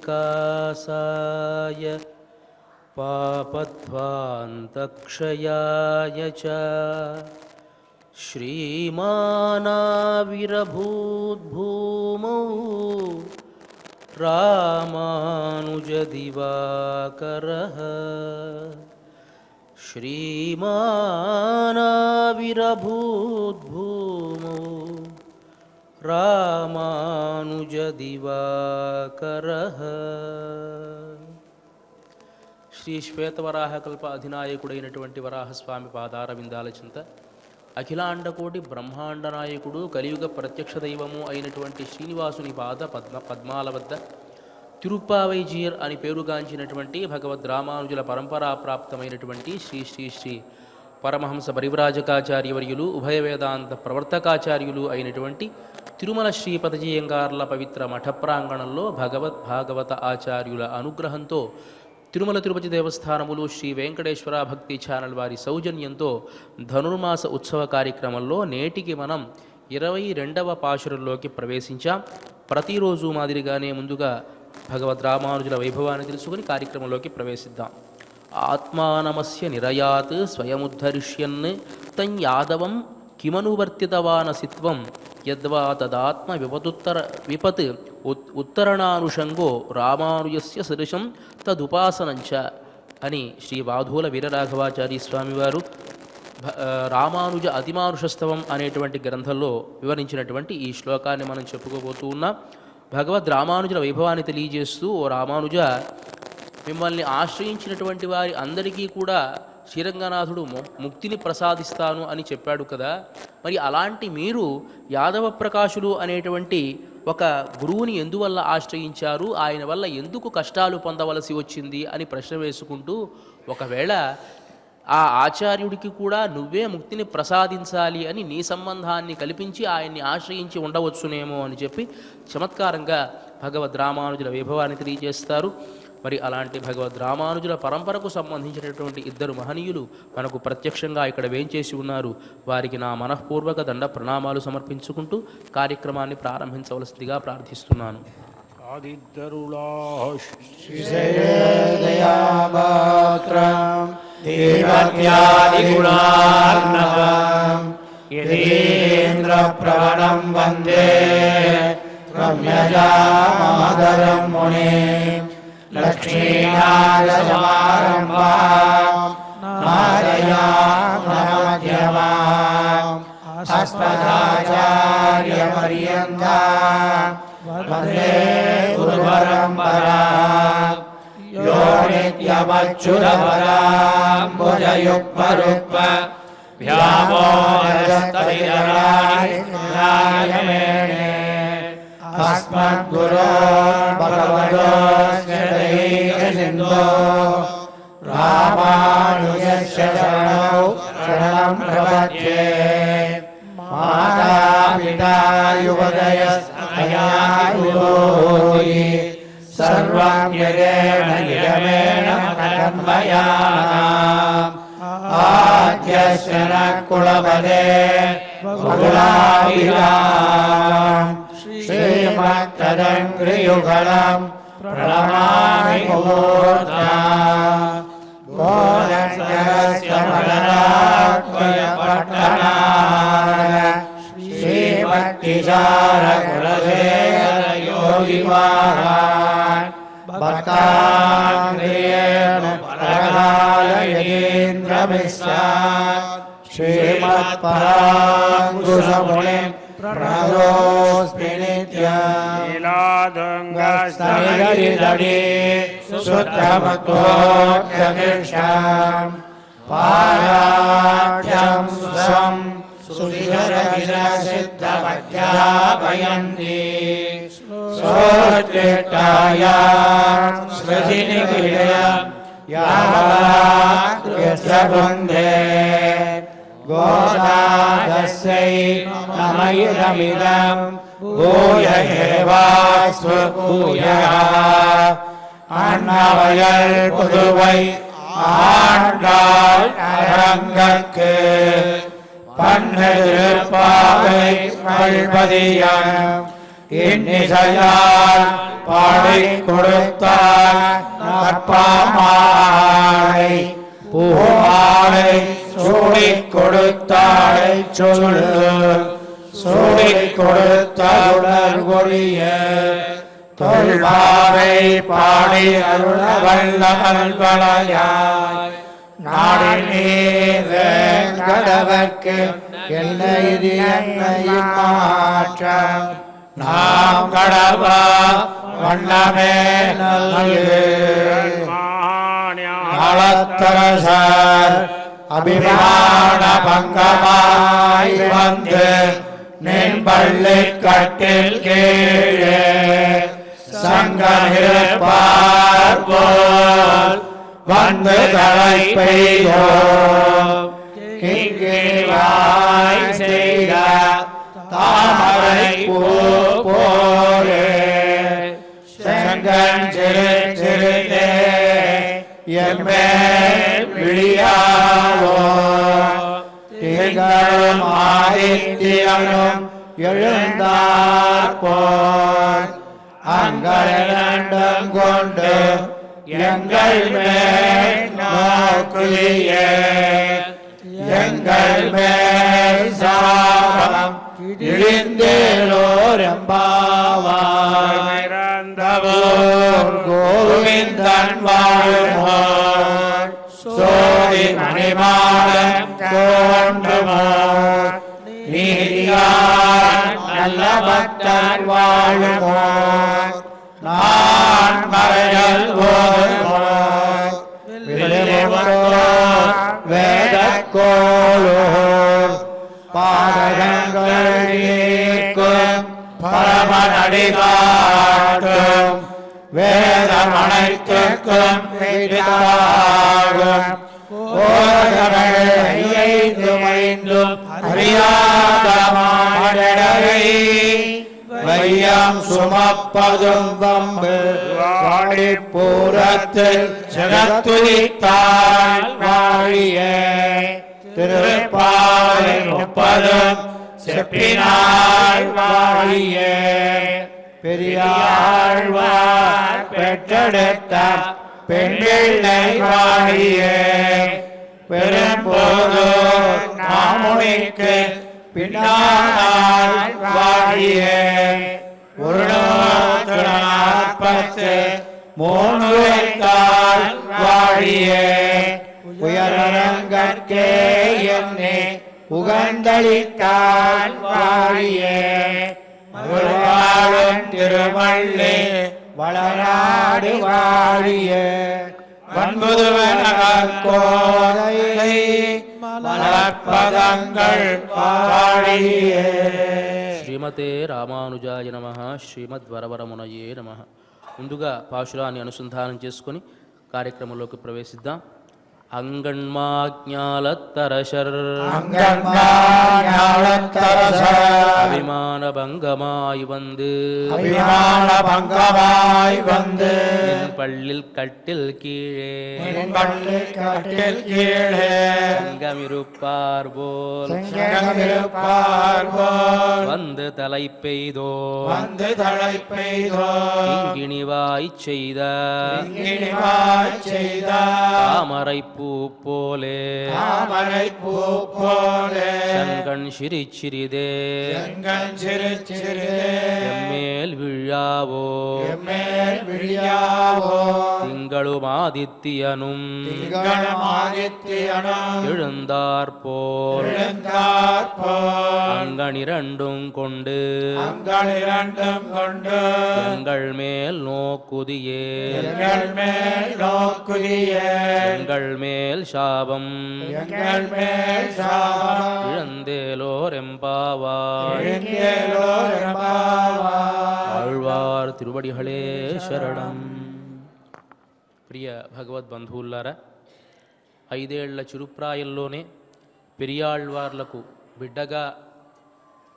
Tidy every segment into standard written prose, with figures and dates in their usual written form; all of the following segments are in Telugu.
विकासाय पापध्वान्तक्षयाय च श्रीमानाविरभूद्भूमौ रामानुजदिवाकरः श्रीमानाविरभूद्भूमौ रामानुजदिवाकरः। శ్రీ శ్వేతవరాహకల్ప అధినాయకుడైనటువంటి వరాహస్వామి పాదార విందాల చింత అఖిలాండకోటి బ్రహ్మాండ నాయకుడు కలియుగ ప్రత్యక్ష దైవము అయినటువంటి శ్రీనివాసుని పాద పద్మాల వద్ద తిరుప్పావైజీయర్ అని పేరుగాంచినటువంటి భగవద్ రామానుజుల పరంపరా ప్రాప్తమైనటువంటి శ్రీ శ్రీ శ్రీ పరమహంస పరివ్రాజకాచార్యవర్యులు ఉభయ వేదాంత ప్రవర్తకాచార్యులు అయినటువంటి తిరుమల శ్రీపదజీయంగార్ల పవిత్ర మఠ ప్రాంగణంలో భాగవత ఆచార్యుల అనుగ్రహంతో తిరుమల తిరుపతి దేవస్థానములు శ్రీ వెంకటేశ్వర భక్తి ఛానల్ వారి సౌజన్యంతో ధనుర్మాస ఉత్సవ కార్యక్రమంలో నేటికి మనం 22వ పాశురంలోకి ప్రవేశించాం. ప్రతిరోజు మాదిరిగానే ముందుగా భగవద్ రామానుజుల వైభవాన్ని తెలుసుకుని కార్యక్రమంలోకి ప్రవేశిద్దాం. ఆత్మానమస్య నిరయాత్ స్వయముద్ధరిష్యన్ తం యాదవం కిమనువర్తితవానసిత్వం యద్వా తదాత్మ విపత్ ఉత్తరణానుషంగో రామానుజస్య సదృశం తదుపాసనంచ అని శ్రీ వాధూల వీరరాఘవాచార్య స్వామివారు రామానుజ అతిమానుషస్తవం అనేటువంటి గ్రంథంలో వివరించినటువంటి ఈ శ్లోకాన్ని మనం చెప్పుకోబోతూ ఉన్నాం. భగవద్ రామానుజుల వైభవాన్ని తెలియజేస్తూ, ఓ రామానుజ, మిమ్మల్ని ఆశ్రయించినటువంటి వారి అందరికీ కూడా శ్రీరంగనాథుడు ముక్తిని ప్రసాదిస్తాను అని చెప్పాడు కదా. మరి అలాంటి మీరు యాదవ ప్రకాశులు అనేటువంటి ఒక గురువుని ఎందువల్ల ఆశ్రయించారు, ఆయన వల్ల ఎందుకు కష్టాలు పొందవలసి వచ్చింది అని ప్రశ్న వేసుకుంటూ, ఒకవేళ ఆ ఆచార్యుడికి కూడా నువ్వే ముక్తిని ప్రసాదించాలి అని నీ సంబంధాన్ని కల్పించి ఆయన్ని ఆశ్రయించి ఉండవచ్చునేమో అని చెప్పి చమత్కారంగా భగవద్ రామానుజుల వైభవాన్ని తెలియజేస్తారు. మరి అలాంటి భగవద్ రామానుజుల పరంపరకు సంబంధించినటువంటి ఇద్దరు మహనీయులు మనకు ప్రత్యక్షంగా ఇక్కడ వేంచేసి ఉన్నారు. వారికి నా మనఃపూర్వక దండ ప్రణామాలు సమర్పించుకుంటూ కార్యక్రమాన్ని ప్రారంభించవలసిందిగా ప్రార్థిస్తున్నాను. లక్ష్మీనాథసమారంభాం నారాయణమధ్యమాం అస్మదాచార్యపర్యంతాం వందే గురుపరంపరాం. యో నిత్యమచ్యుతపరాంబుజయుగ్మరుగ్మ వ్యామోహస్తవితరాణి మేనే అస్మద్గురోర్ భగవతోస్య దైవసింధో రామానుజస్య శరణం ప్రపద్యే. మాతాపితా యువతయస్తనయా గురోః సర్వం యదేన నియమేన తన్మయానాం. ఆద్యస్య న కులపదే బహుళాభిరాం శ్రీమత్తదంగ్రియుగళం ప్రణమామి ముహూర్తాం. గోరంగస్య మదనాత్మయపట్టణాయ శ్రీభక్తిసారకులశేఖర యోగివాహాన్ భక్తాంగ్రియేణ పరకాలయేంద్రమిశ్రాన్ శ్రీమత్పరాంకుశమునిం ప్రణతోస్మి నిత్యం. లీలాదంగస్తమిదడి సుత్తమతోక్షమిషాం పారాఢ్యం స్వం సుధిరసిద్ధమధ్యాపయంతి సోత్తిష్టాయాం స్మృతినిగిలయం యావత్యస్య బంధే. గోదాదస్యై నమయిదమిదం భూయ ఏవాస్వభూయః. அன்னவயல் புதுவை ஆண்டாள் அரங்கற்கு பன்னெருப்பாவை மல்பதியம் இன்னிசையால் பாடிக் கொடுத்தார் நற்பாமாலை பூமாலை சூடிக் கொடுத்தாளை சொல்லு சூடிக் கொடுத்தார் கொடிய தொல்வாரை பாடி அருள வல்ல அல்வளையாய் நாடி நீங்கடவர்க்கு என்ன இது என்னையும் மாற்றம் நாம் கடவா வண்ணமே நலத்தரசர் அபிமான பங்கமாய் வந்து நின் பள்ளி கட்டில் கீழே சங்கமிருப்பார் போல் வந்து தலை பெய்தோ கிங்கிவாய் செய்த தாமரை பூ போலே செங்கன் சிறு சிறுதே எம்மேல் விழியாவோ திங்களும் ஆதித்யனும் எழுந்தார் போல் அங்களிரண்டும் கொண்டு எங்கள் மேல் நோக்குலியே எங்கள் மேல் சாபம் இழிந்தேலோர் எம்பாவாய் கோவிந்தன் வாழ்மோர் சோதி மணிமாடம் தோன்றுமோர் நீதியார் நல்ல பக்தர் வாழுமோர் நான் மறையல் ஓதுமோர் வேதக்கோளோர் பாதகங்கள் நீக்கும் பரமனடி காட்டும் வேதம் அனைத்துக்கும் மைந்தும் அறியாத மாடரை வையம் சுமப்பதும் வம்பு வாடிப்பூரத்தில் சிறத்துதித்தாள் வாழிய திருப்பாவை 30 செப்பினாள் வாழிய பெரியாழ்வார் பெற்றெடுத்த பெண்பிள்ளை வாழிய பெரும்போது நாமுனிக்கு பின்னாள் வாழிய 143 வைத்தாள் வாழிய உயரங்கற்கே என்னை உகந்தளித்தாள் வாழிய வாழும் திருவள்ளி வளராடு வாழிய வன்புதுவனகோதை மலர்பதங்கள் வாழிய. శ్రీమతే రామానుజాయ నమః. శ్రీమద్వరవరమునయే నమః. ముందుగా పాశురాన్ని అనుసంధానం చేసుకొని కార్యక్రమంలోకి ప్రవేశిద్దాం. அங்கண்மாஞாலத்தரசர் அபிமான பங்கமாய் வந்து என் பள்ளில் கட்டில் கீழே சங்கமிருப்பார் போல் வந்து தலை பெய்தோ இங்கிணிவாய் செய்த தாமரை பூ போலே செங்கண் சிரிச்சிறிதே எம்மேல் விழாவோ திங்களும் ஆதித்யனும் எழுந்தார் போல் அங்கனிரண்டும் கொண்டு எங்கள் மேல் நோக்குதியே எங்கள் மேல் சாபம் இழந்தேலோர் எம்பாவாய் ஆழ்வார் తిరువడిகளே శరణం. ప్రియ భగవద్ బంధువులారా, 5 ఏళ్ల చిరుప్రాయంలోనే పెరియాళ్వార్లకు బిడ్డగా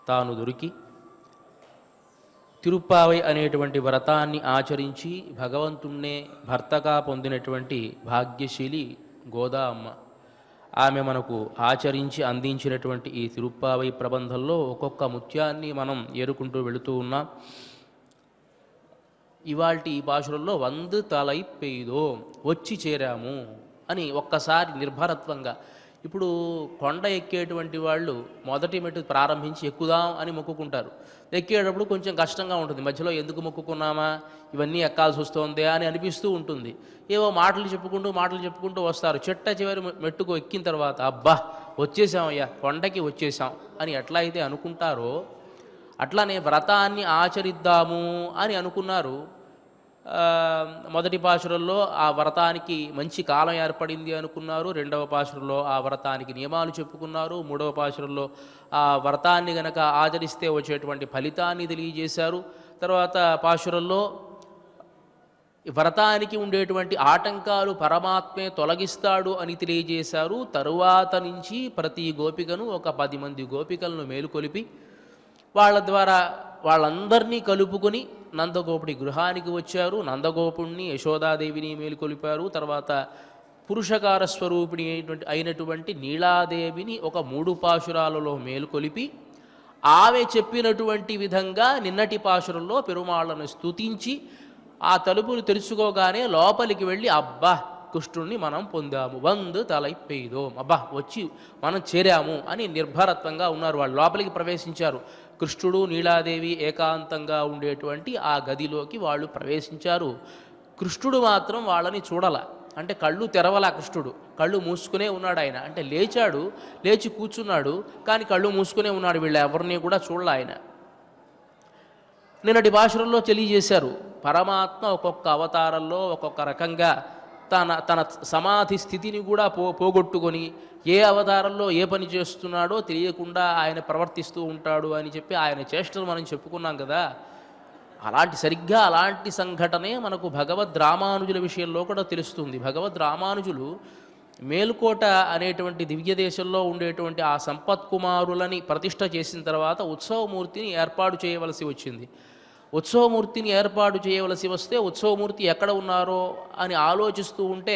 తాను దొరికి తిరుప్పావై అనేటువంటి వ్రతాన్ని ఆచరించి భగవంతుణ్ణే భర్తగా పొందినటువంటి భాగ్యశీలి గోదా అమ్మ. ఆమె మనకు ఆచరించి అందించినటువంటి ఈ తిరుప్పావై ప్రబంధంలో ఒక్కొక్క ముత్యాన్ని మనం ఏరుకుంటూ వెళుతూ ఉన్నాం. ఇవాల్టి ఈ భాషలలో వంద తలై పెయ్యదో వచ్చి చేరాము అని ఒక్కసారి నిర్భరత్వంగా. ఇప్పుడు కొండ ఎక్కేటువంటి వాళ్ళు మొదటి మెట్టు ప్రారంభించి ఎక్కుదాం అని మొక్కుకుంటారు. ఎక్కేటప్పుడు కొంచెం కష్టంగా ఉంటుంది, మధ్యలో ఎందుకు మొక్కుకున్నామా, ఇవన్నీ ఎక్కాల్సి వస్తుందే అని అనిపిస్తూ ఉంటుంది. ఏవో మాటలు చెప్పుకుంటూ వస్తారు. చిట్ట చివరి మెట్టుకు ఎక్కిన తర్వాత అబ్బా వచ్చేసామయ్యా, కొండకి వచ్చేసాం అని ఎట్లా అయితే అనుకుంటారో అట్లానే వ్రతాన్ని ఆచరిద్దాము అని అనుకున్నారు. మొదటి పాశురంలో ఆ వ్రతానికి మంచి కాలం ఏర్పడింది అనుకున్నారు. రెండవ పాశురంలో ఆ వ్రతానికి నియమాలు చెప్పుకున్నారు. మూడవ పాశురంలో ఆ వ్రతాన్ని గనక ఆచరిస్తే వచ్చేటువంటి ఫలితాన్ని తెలియజేశారు. తర్వాత పాశురంలో వ్రతానికి ఉండేటువంటి ఆటంకాలు పరమాత్మే తొలగిస్తాడు అని తెలియజేశారు. తరువాత నుంచి ప్రతి గోపికను ఒక 10 మంది గోపికలను మేలుకొలిపి వాళ్ళ ద్వారా వాళ్ళందరినీ కలుపుకొని నందగోపుడి గృహానికి వచ్చారు. నందగోపుణ్ణి యశోదాదేవిని మేలుకొలిపారు. తర్వాత పురుషకార స్వరూపిణి అయినటువంటి నీలాదేవిని ఒక 3 పాశురాలలో మేలుకొలిపి ఆమె చెప్పినటువంటి విధంగా నిన్నటి పాశురంలో పెరుమాళ్లను స్తుతించి ఆ తలుపులు తెరుచుకోగానే లోపలికి వెళ్ళి అబ్బా కృష్ణుణ్ణి మనం పొందాము, వంద తలై పెయ్యదో, అబ్బా వచ్చి మనం చేరాము అని నిర్భరత్వంగా ఉన్నారు. వాళ్ళు లోపలికి ప్రవేశించారు. కృష్ణుడు నీలాదేవి ఏకాంతంగా ఉండేటువంటి ఆ గదిలోకి వాళ్ళు ప్రవేశించారు. కృష్ణుడు మాత్రం వాళ్ళని చూడల, అంటే కళ్ళు తెరవల. కృష్ణుడు కళ్ళు మూసుకునే ఉన్నాడు. ఆయన అంటే లేచాడు, లేచి కూర్చున్నాడు, కానీ కళ్ళు మూసుకునే ఉన్నాడు. వీళ్ళ ఎవరిని కూడా చూడలే ఆయన. నిన్నటి భాషల్లో తెలియజేశారు, పరమాత్మ ఒక్కొక్క అవతారంలో ఒక్కొక్క రకంగా తన సమాధి స్థితిని కూడా పోగొట్టుకొని ఏ అవతారంలో ఏ పని చేస్తున్నాడో తెలియకుండా ఆయన ప్రవర్తిస్తూ ఉంటాడు అని చెప్పి ఆయన చేష్టలు మనం చెప్పుకున్నాం కదా. సరిగ్గా అలాంటి సంఘటనే మనకు భగవద్ రామానుజుల విషయంలో కూడా తెలుస్తుంది. భగవద్ రామానుజులు మేల్కోట అనేటువంటి దివ్య దేశంలో ఉండేటువంటి ఆ సంపత్కుమారులని ప్రతిష్ఠ చేసిన తర్వాత ఉత్సవమూర్తిని ఏర్పాటు చేయవలసి వచ్చింది. ఉత్సవమూర్తిని ఏర్పాటు చేయవలసి వస్తే ఉత్సవమూర్తి ఎక్కడ ఉన్నారో అని ఆలోచిస్తూ ఉంటే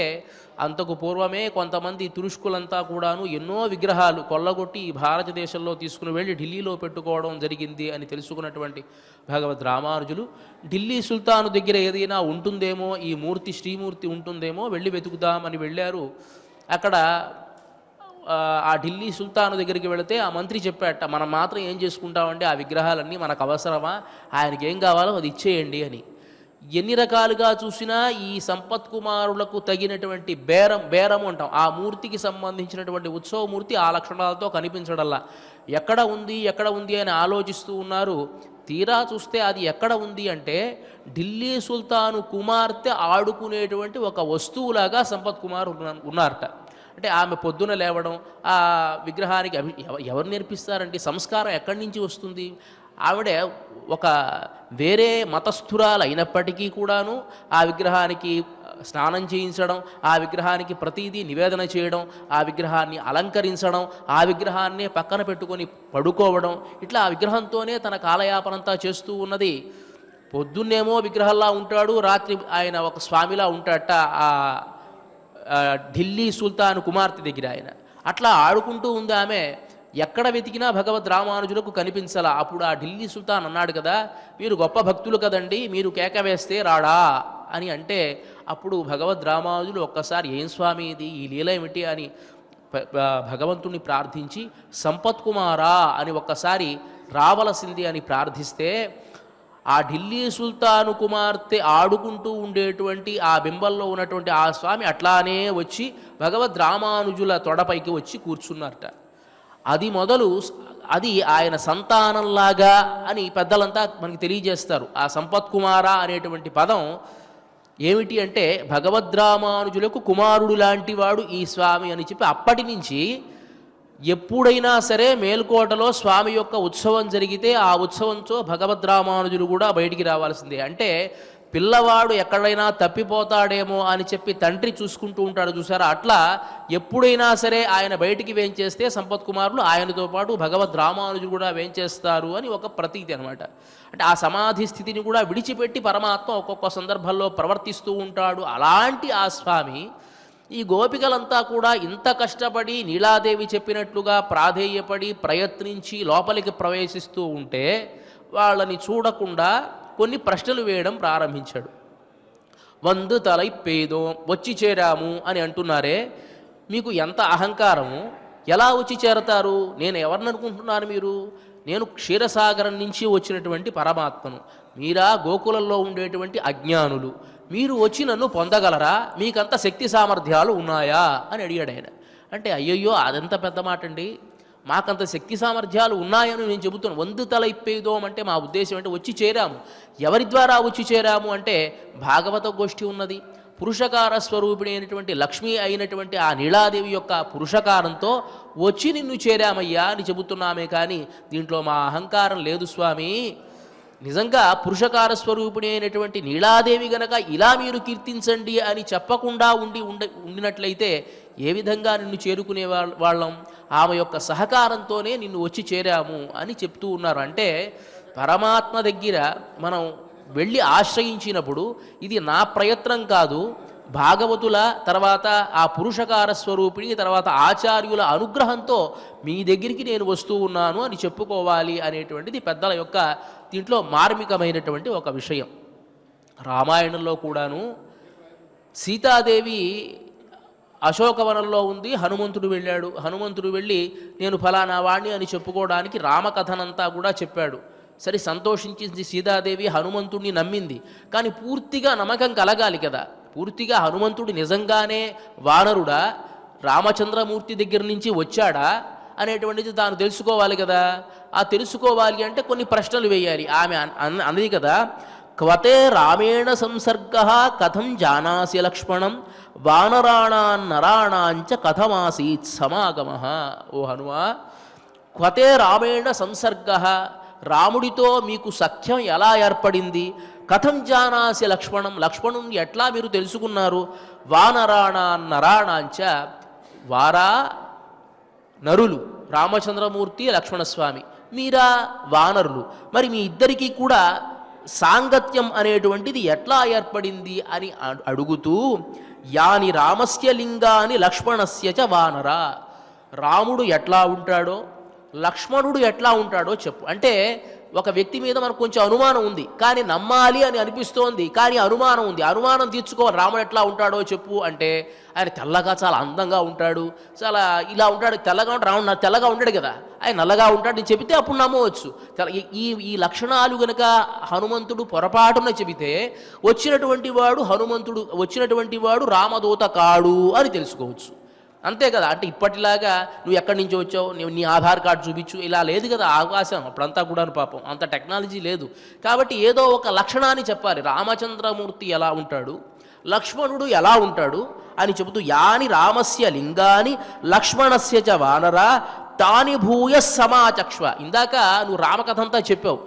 అంతకు పూర్వమే కొంతమంది తురుష్కులంతా కూడాను ఎన్నో విగ్రహాలు కొల్లగొట్టి భారతదేశంలో తీసుకుని వెళ్ళి ఢిల్లీలో పెట్టుకోవడం జరిగింది అని తెలుసుకున్నటువంటి భగవద్ రామానుజులు ఢిల్లీ సుల్తాను దగ్గర ఏదైనా ఉంటుందేమో, ఈ మూర్తి శ్రీమూర్తి ఉంటుందేమో, వెళ్ళి వెతుకుదామని వెళ్ళారు. అక్కడ ఆ ఢిల్లీ సుల్తాను దగ్గరికి వెళితే ఆ మంత్రి చెప్పాట, మనం మాత్రం ఏం చేసుకుంటామంటే ఆ విగ్రహాలన్నీ మనకు అవసరమా, ఆయనకి ఏం కావాలో అది ఇచ్చేయండి అని. ఎన్ని రకాలుగా చూసినా ఈ సంపత్కుమారులకు తగినటువంటి బేరం అంటాం, ఆ మూర్తికి సంబంధించినటువంటి ఉత్సవమూర్తి ఆ లక్షణాలతో కనిపించడల్లా. ఎక్కడ ఉంది అని ఆలోచిస్తూ ఉన్నారు. తీరా చూస్తే అది ఎక్కడ ఉంది అంటే ఢిల్లీ సుల్తాను కుమార్తె ఆడుకునేటువంటి ఒక వస్తువులాగా సంపత్కుమార్ ఉన్నారట. అంటే ఆమె పొద్దున లేవడం, ఆ విగ్రహానికి ఎవరు నేర్పిస్తారంటే సంస్కారం ఎక్కడి నుంచి వస్తుంది? ఆవిడ ఒక వేరే మతస్థురాలు అయినప్పటికీ కూడాను ఆ విగ్రహానికి స్నానం చేయించడం, ఆ విగ్రహానికి ప్రతిదీ నివేదన చేయడం, ఆ విగ్రహాన్ని అలంకరించడం, ఆ విగ్రహాన్నే పక్కన పెట్టుకొని పడుకోవడం, ఇట్లా ఆ విగ్రహంతోనే తన కాలయాపనంతా చేస్తూ ఉన్నది. పొద్దున్నేమో విగ్రహంలా ఉంటాడు, రాత్రి ఆయన ఒక స్వామిలా ఉంటాడట ఆ ఢిల్లీ సుల్తాన్ కుమార్తె దగ్గర ఆయన. అట్లా ఆడుకుంటూ ఉంది ఆమె. ఎక్కడ వెతికినా భగవద్ రామానుజులకు కనిపించాల. అప్పుడు ఆ ఢిల్లీ సుల్తాన్ అన్నాడు కదా, మీరు గొప్ప భక్తులు కదండి, మీరు కేక వేస్తే రాడా అని అంటే అప్పుడు భగవద్ రామానుజులు ఒక్కసారి ఏం స్వామి ఇది, ఈ లీల ఏమిటి అని భగవంతుణ్ణి ప్రార్థించి సంపత్కుమారా అని ఒక్కసారి రావలసింది అని ప్రార్థిస్తే ఆ ఢిల్లీ సుల్తాను కుమార్తె ఆడుకుంటూ ఉండేటువంటి ఆ బింబంలో ఉన్నటువంటి ఆ స్వామి అట్లానే వచ్చి భగవద్ రామానుజుల తొడపైకి వచ్చి కూర్చున్నారట. అది ఆయన సంతానంలాగా అని పెద్దలంతా మనకి తెలియజేస్తారు. ఆ సంపత్కుమార అనేటువంటి పదం ఏమిటి అంటే భగవద్రామానుజులకు కుమారుడు లాంటి వాడు ఈ స్వామి అని చెప్పి అప్పటి నుంచి ఎప్పుడైనా సరే మేల్కోటలో స్వామి యొక్క ఉత్సవం జరిగితే ఆ ఉత్సవంతో భగవద్రామానుజులు కూడా బయటికి రావాల్సిందే. అంటే పిల్లవాడు ఎక్కడైనా తప్పిపోతాడేమో అని చెప్పి తండ్రి చూసుకుంటూ ఉంటాడు చూసారా, అట్లా ఎప్పుడైనా సరే ఆయన బయటికి వేంచేస్తే సంపత్కుమారులు ఆయనతో పాటు భగవద్రామానుజులు కూడా వేంచేస్తారు అని ఒక ప్రతీతి అనమాట. అంటే ఆ సమాధి స్థితిని కూడా విడిచిపెట్టి పరమాత్మ ఒక్కొక్క సందర్భంలో ప్రవర్తిస్తూ ఉంటాడు. అలాంటి ఆ స్వామి ఈ గోపికలంతా కూడా ఇంత కష్టపడి నీలాదేవి చెప్పినట్లుగా ప్రాధేయపడి ప్రయత్నించి లోపలికి ప్రవేశిస్తూ ఉంటే వాళ్ళని చూడకుండా కొన్ని ప్రశ్నలు వేయడం ప్రారంభించాడు. వందు తలై పేదో వచ్చి చేరాము అని అంటున్నారే, మీకు ఎంత అహంకారము, ఎలా వచ్చి చేరతారు? నేను ఎవరిని అనుకుంటున్నారు మీరు? నేను క్షీరసాగరం నుంచి వచ్చినటువంటి పరమాత్మను, మీరా గోకులంలో ఉండేటువంటి అజ్ఞానులు, మీరు వచ్చి నన్ను పొందగలరా? మీకంత శక్తి సామర్థ్యాలు ఉన్నాయా అని అడిగాడు ఆయన. అంటే అయ్యయ్యో అదంత పెద్ద మాట అండి, మాకంత శక్తి సామర్థ్యాలు ఉన్నాయని నేను చెబుతున్నాను. వందు తల ఇప్పేదోం అంటే మా ఉద్దేశం అంటే వచ్చి చేరాము. ఎవరి ద్వారా వచ్చి చేరాము అంటే భాగవత గోష్ఠి ఉన్నది, పురుషకార స్వరూపిణి అయినటువంటి లక్ష్మి అయినటువంటి ఆ నీలాదేవి యొక్క పురుషకారంతో వచ్చి నిన్ను చేరామయ్యా అని చెబుతున్నామే, కానీ దీంట్లో మా అహంకారం లేదు స్వామి. నిజంగా పురుషకార స్వరూపిణి అయినటువంటి నీలాదేవి గనక ఇలా మీరు కీర్తించండి అని చెప్పకుండా ఉండినట్లయితే ఏ విధంగా నిన్ను చేరుకునే వాళ్ళం? ఆమె యొక్క సహకారంతోనే నిన్ను వచ్చి చేరాము అని చెప్తూ ఉన్నారు. అంటే పరమాత్మ దగ్గర మనం వెళ్ళి ఆశ్రయించినప్పుడు ఇది నా ప్రయత్నం కాదు, భాగవతుల తర్వాత ఆ పురుషకార స్వరూపిణి తర్వాత ఆచార్యుల అనుగ్రహంతో మీ దగ్గరికి నేను వస్తూ ఉన్నాను అని చెప్పుకోవాలి అనేటువంటిది పెద్దల యొక్క దీంట్లో మార్మికమైనటువంటి ఒక విషయం. రామాయణంలో కూడాను సీతాదేవి అశోకవనంలో ఉంది, హనుమంతుడు వెళ్ళాడు. హనుమంతుడు వెళ్ళి నేను ఫలానా వాణ్ణి అని చెప్పుకోవడానికి రామకథనంతా కూడా చెప్పాడు. సరే, సంతోషించింది సీతాదేవి, హనుమంతుడిని నమ్మింది. కానీ పూర్తిగా నమ్మకం కలగాలి కదా. పూర్తిగా హనుమంతుడు నిజంగానే వానరుడా, రామచంద్రమూర్తి దగ్గర నుంచి వచ్చాడా అనేటువంటిది తాను తెలుసుకోవాలి కదా. ఆ తెలుసుకోవాలి అంటే కొన్ని ప్రశ్నలు వేయాలి. ఆమె అన్నది కదా, క్వతే రామేణ సంసర్గ కథం జానాసి లక్ష్మణం వానరాణాన్నరాణాంచ కథమాసీత్ సమాగమ. ఓ హనుమా, క్వతే రామేణ సంసర్గ, రాముడితో మీకు సఖ్యం ఎలా ఏర్పడింది? కథం జానాసి లక్ష్మణం, లక్ష్మణుని ఎట్లా మీరు తెలుసుకున్నారు? వానరాణాన్నరాణాంచ, వారా నరులు రామచంద్రమూర్తి లక్ష్మణస్వామి, మీరా వానరులు, మరి మీ ఇద్దరికీ కూడా సాంగత్యం అనేటువంటిది ఎట్లా ఏర్పడింది అని అడుగుతూ, యాని రామస్య లింగాని లక్ష్మణస్య చ వానర, రాముడు ఎట్లా ఉంటాడో లక్ష్మణుడు ఎట్లా ఉంటాడో చెప్పు. అంటే ఒక వ్యక్తి మీద మనకు కొంచెం అనుమానం ఉంది, కానీ నమ్మాలి అని అనిపిస్తోంది, కానీ అనుమానం ఉంది. అనుమానం తీర్చుకోవాలి, రాముడు ఎట్లా ఉంటాడో చెప్పు అంటే ఆయన తెల్లగా చాలా అందంగా ఉంటాడు, చాలా ఇలా ఉంటాడు. తెల్లగా ఉంటాడు రాముడు, తెల్లగా ఉంటాడు కదా, ఆయన నల్లగా ఉంటాడు అని చెబితే అప్పుడు నమ్మవచ్చు. ఈ లక్షణాలు గనక హనుమంతుడు పొరపాటున చెబితే వచ్చినటువంటి వాడు రామదూత కాడు అని తెలుసుకోవచ్చు. అంతే కదా. అంటే ఇప్పటిలాగా నువ్వు ఎక్కడి నుంచి వచ్చావు, నీ ఆధార్ కార్డు చూపించు, ఇలా లేదు కదా అవకాశం. అప్పుడంతా కూడా పాపం అంత టెక్నాలజీ లేదు. కాబట్టి ఏదో ఒక లక్షణాన్ని చెప్పాలి. రామచంద్రమూర్తి ఎలా ఉంటాడు, లక్ష్మణుడు ఎలా ఉంటాడు అని చెబుతూ, యాని రామస్య లింగాని లక్ష్మణస్య చ వానర తాని భూయ సమాచక్ష్వ. ఇందాక నువ్వు రామకథంతా చెప్పావు,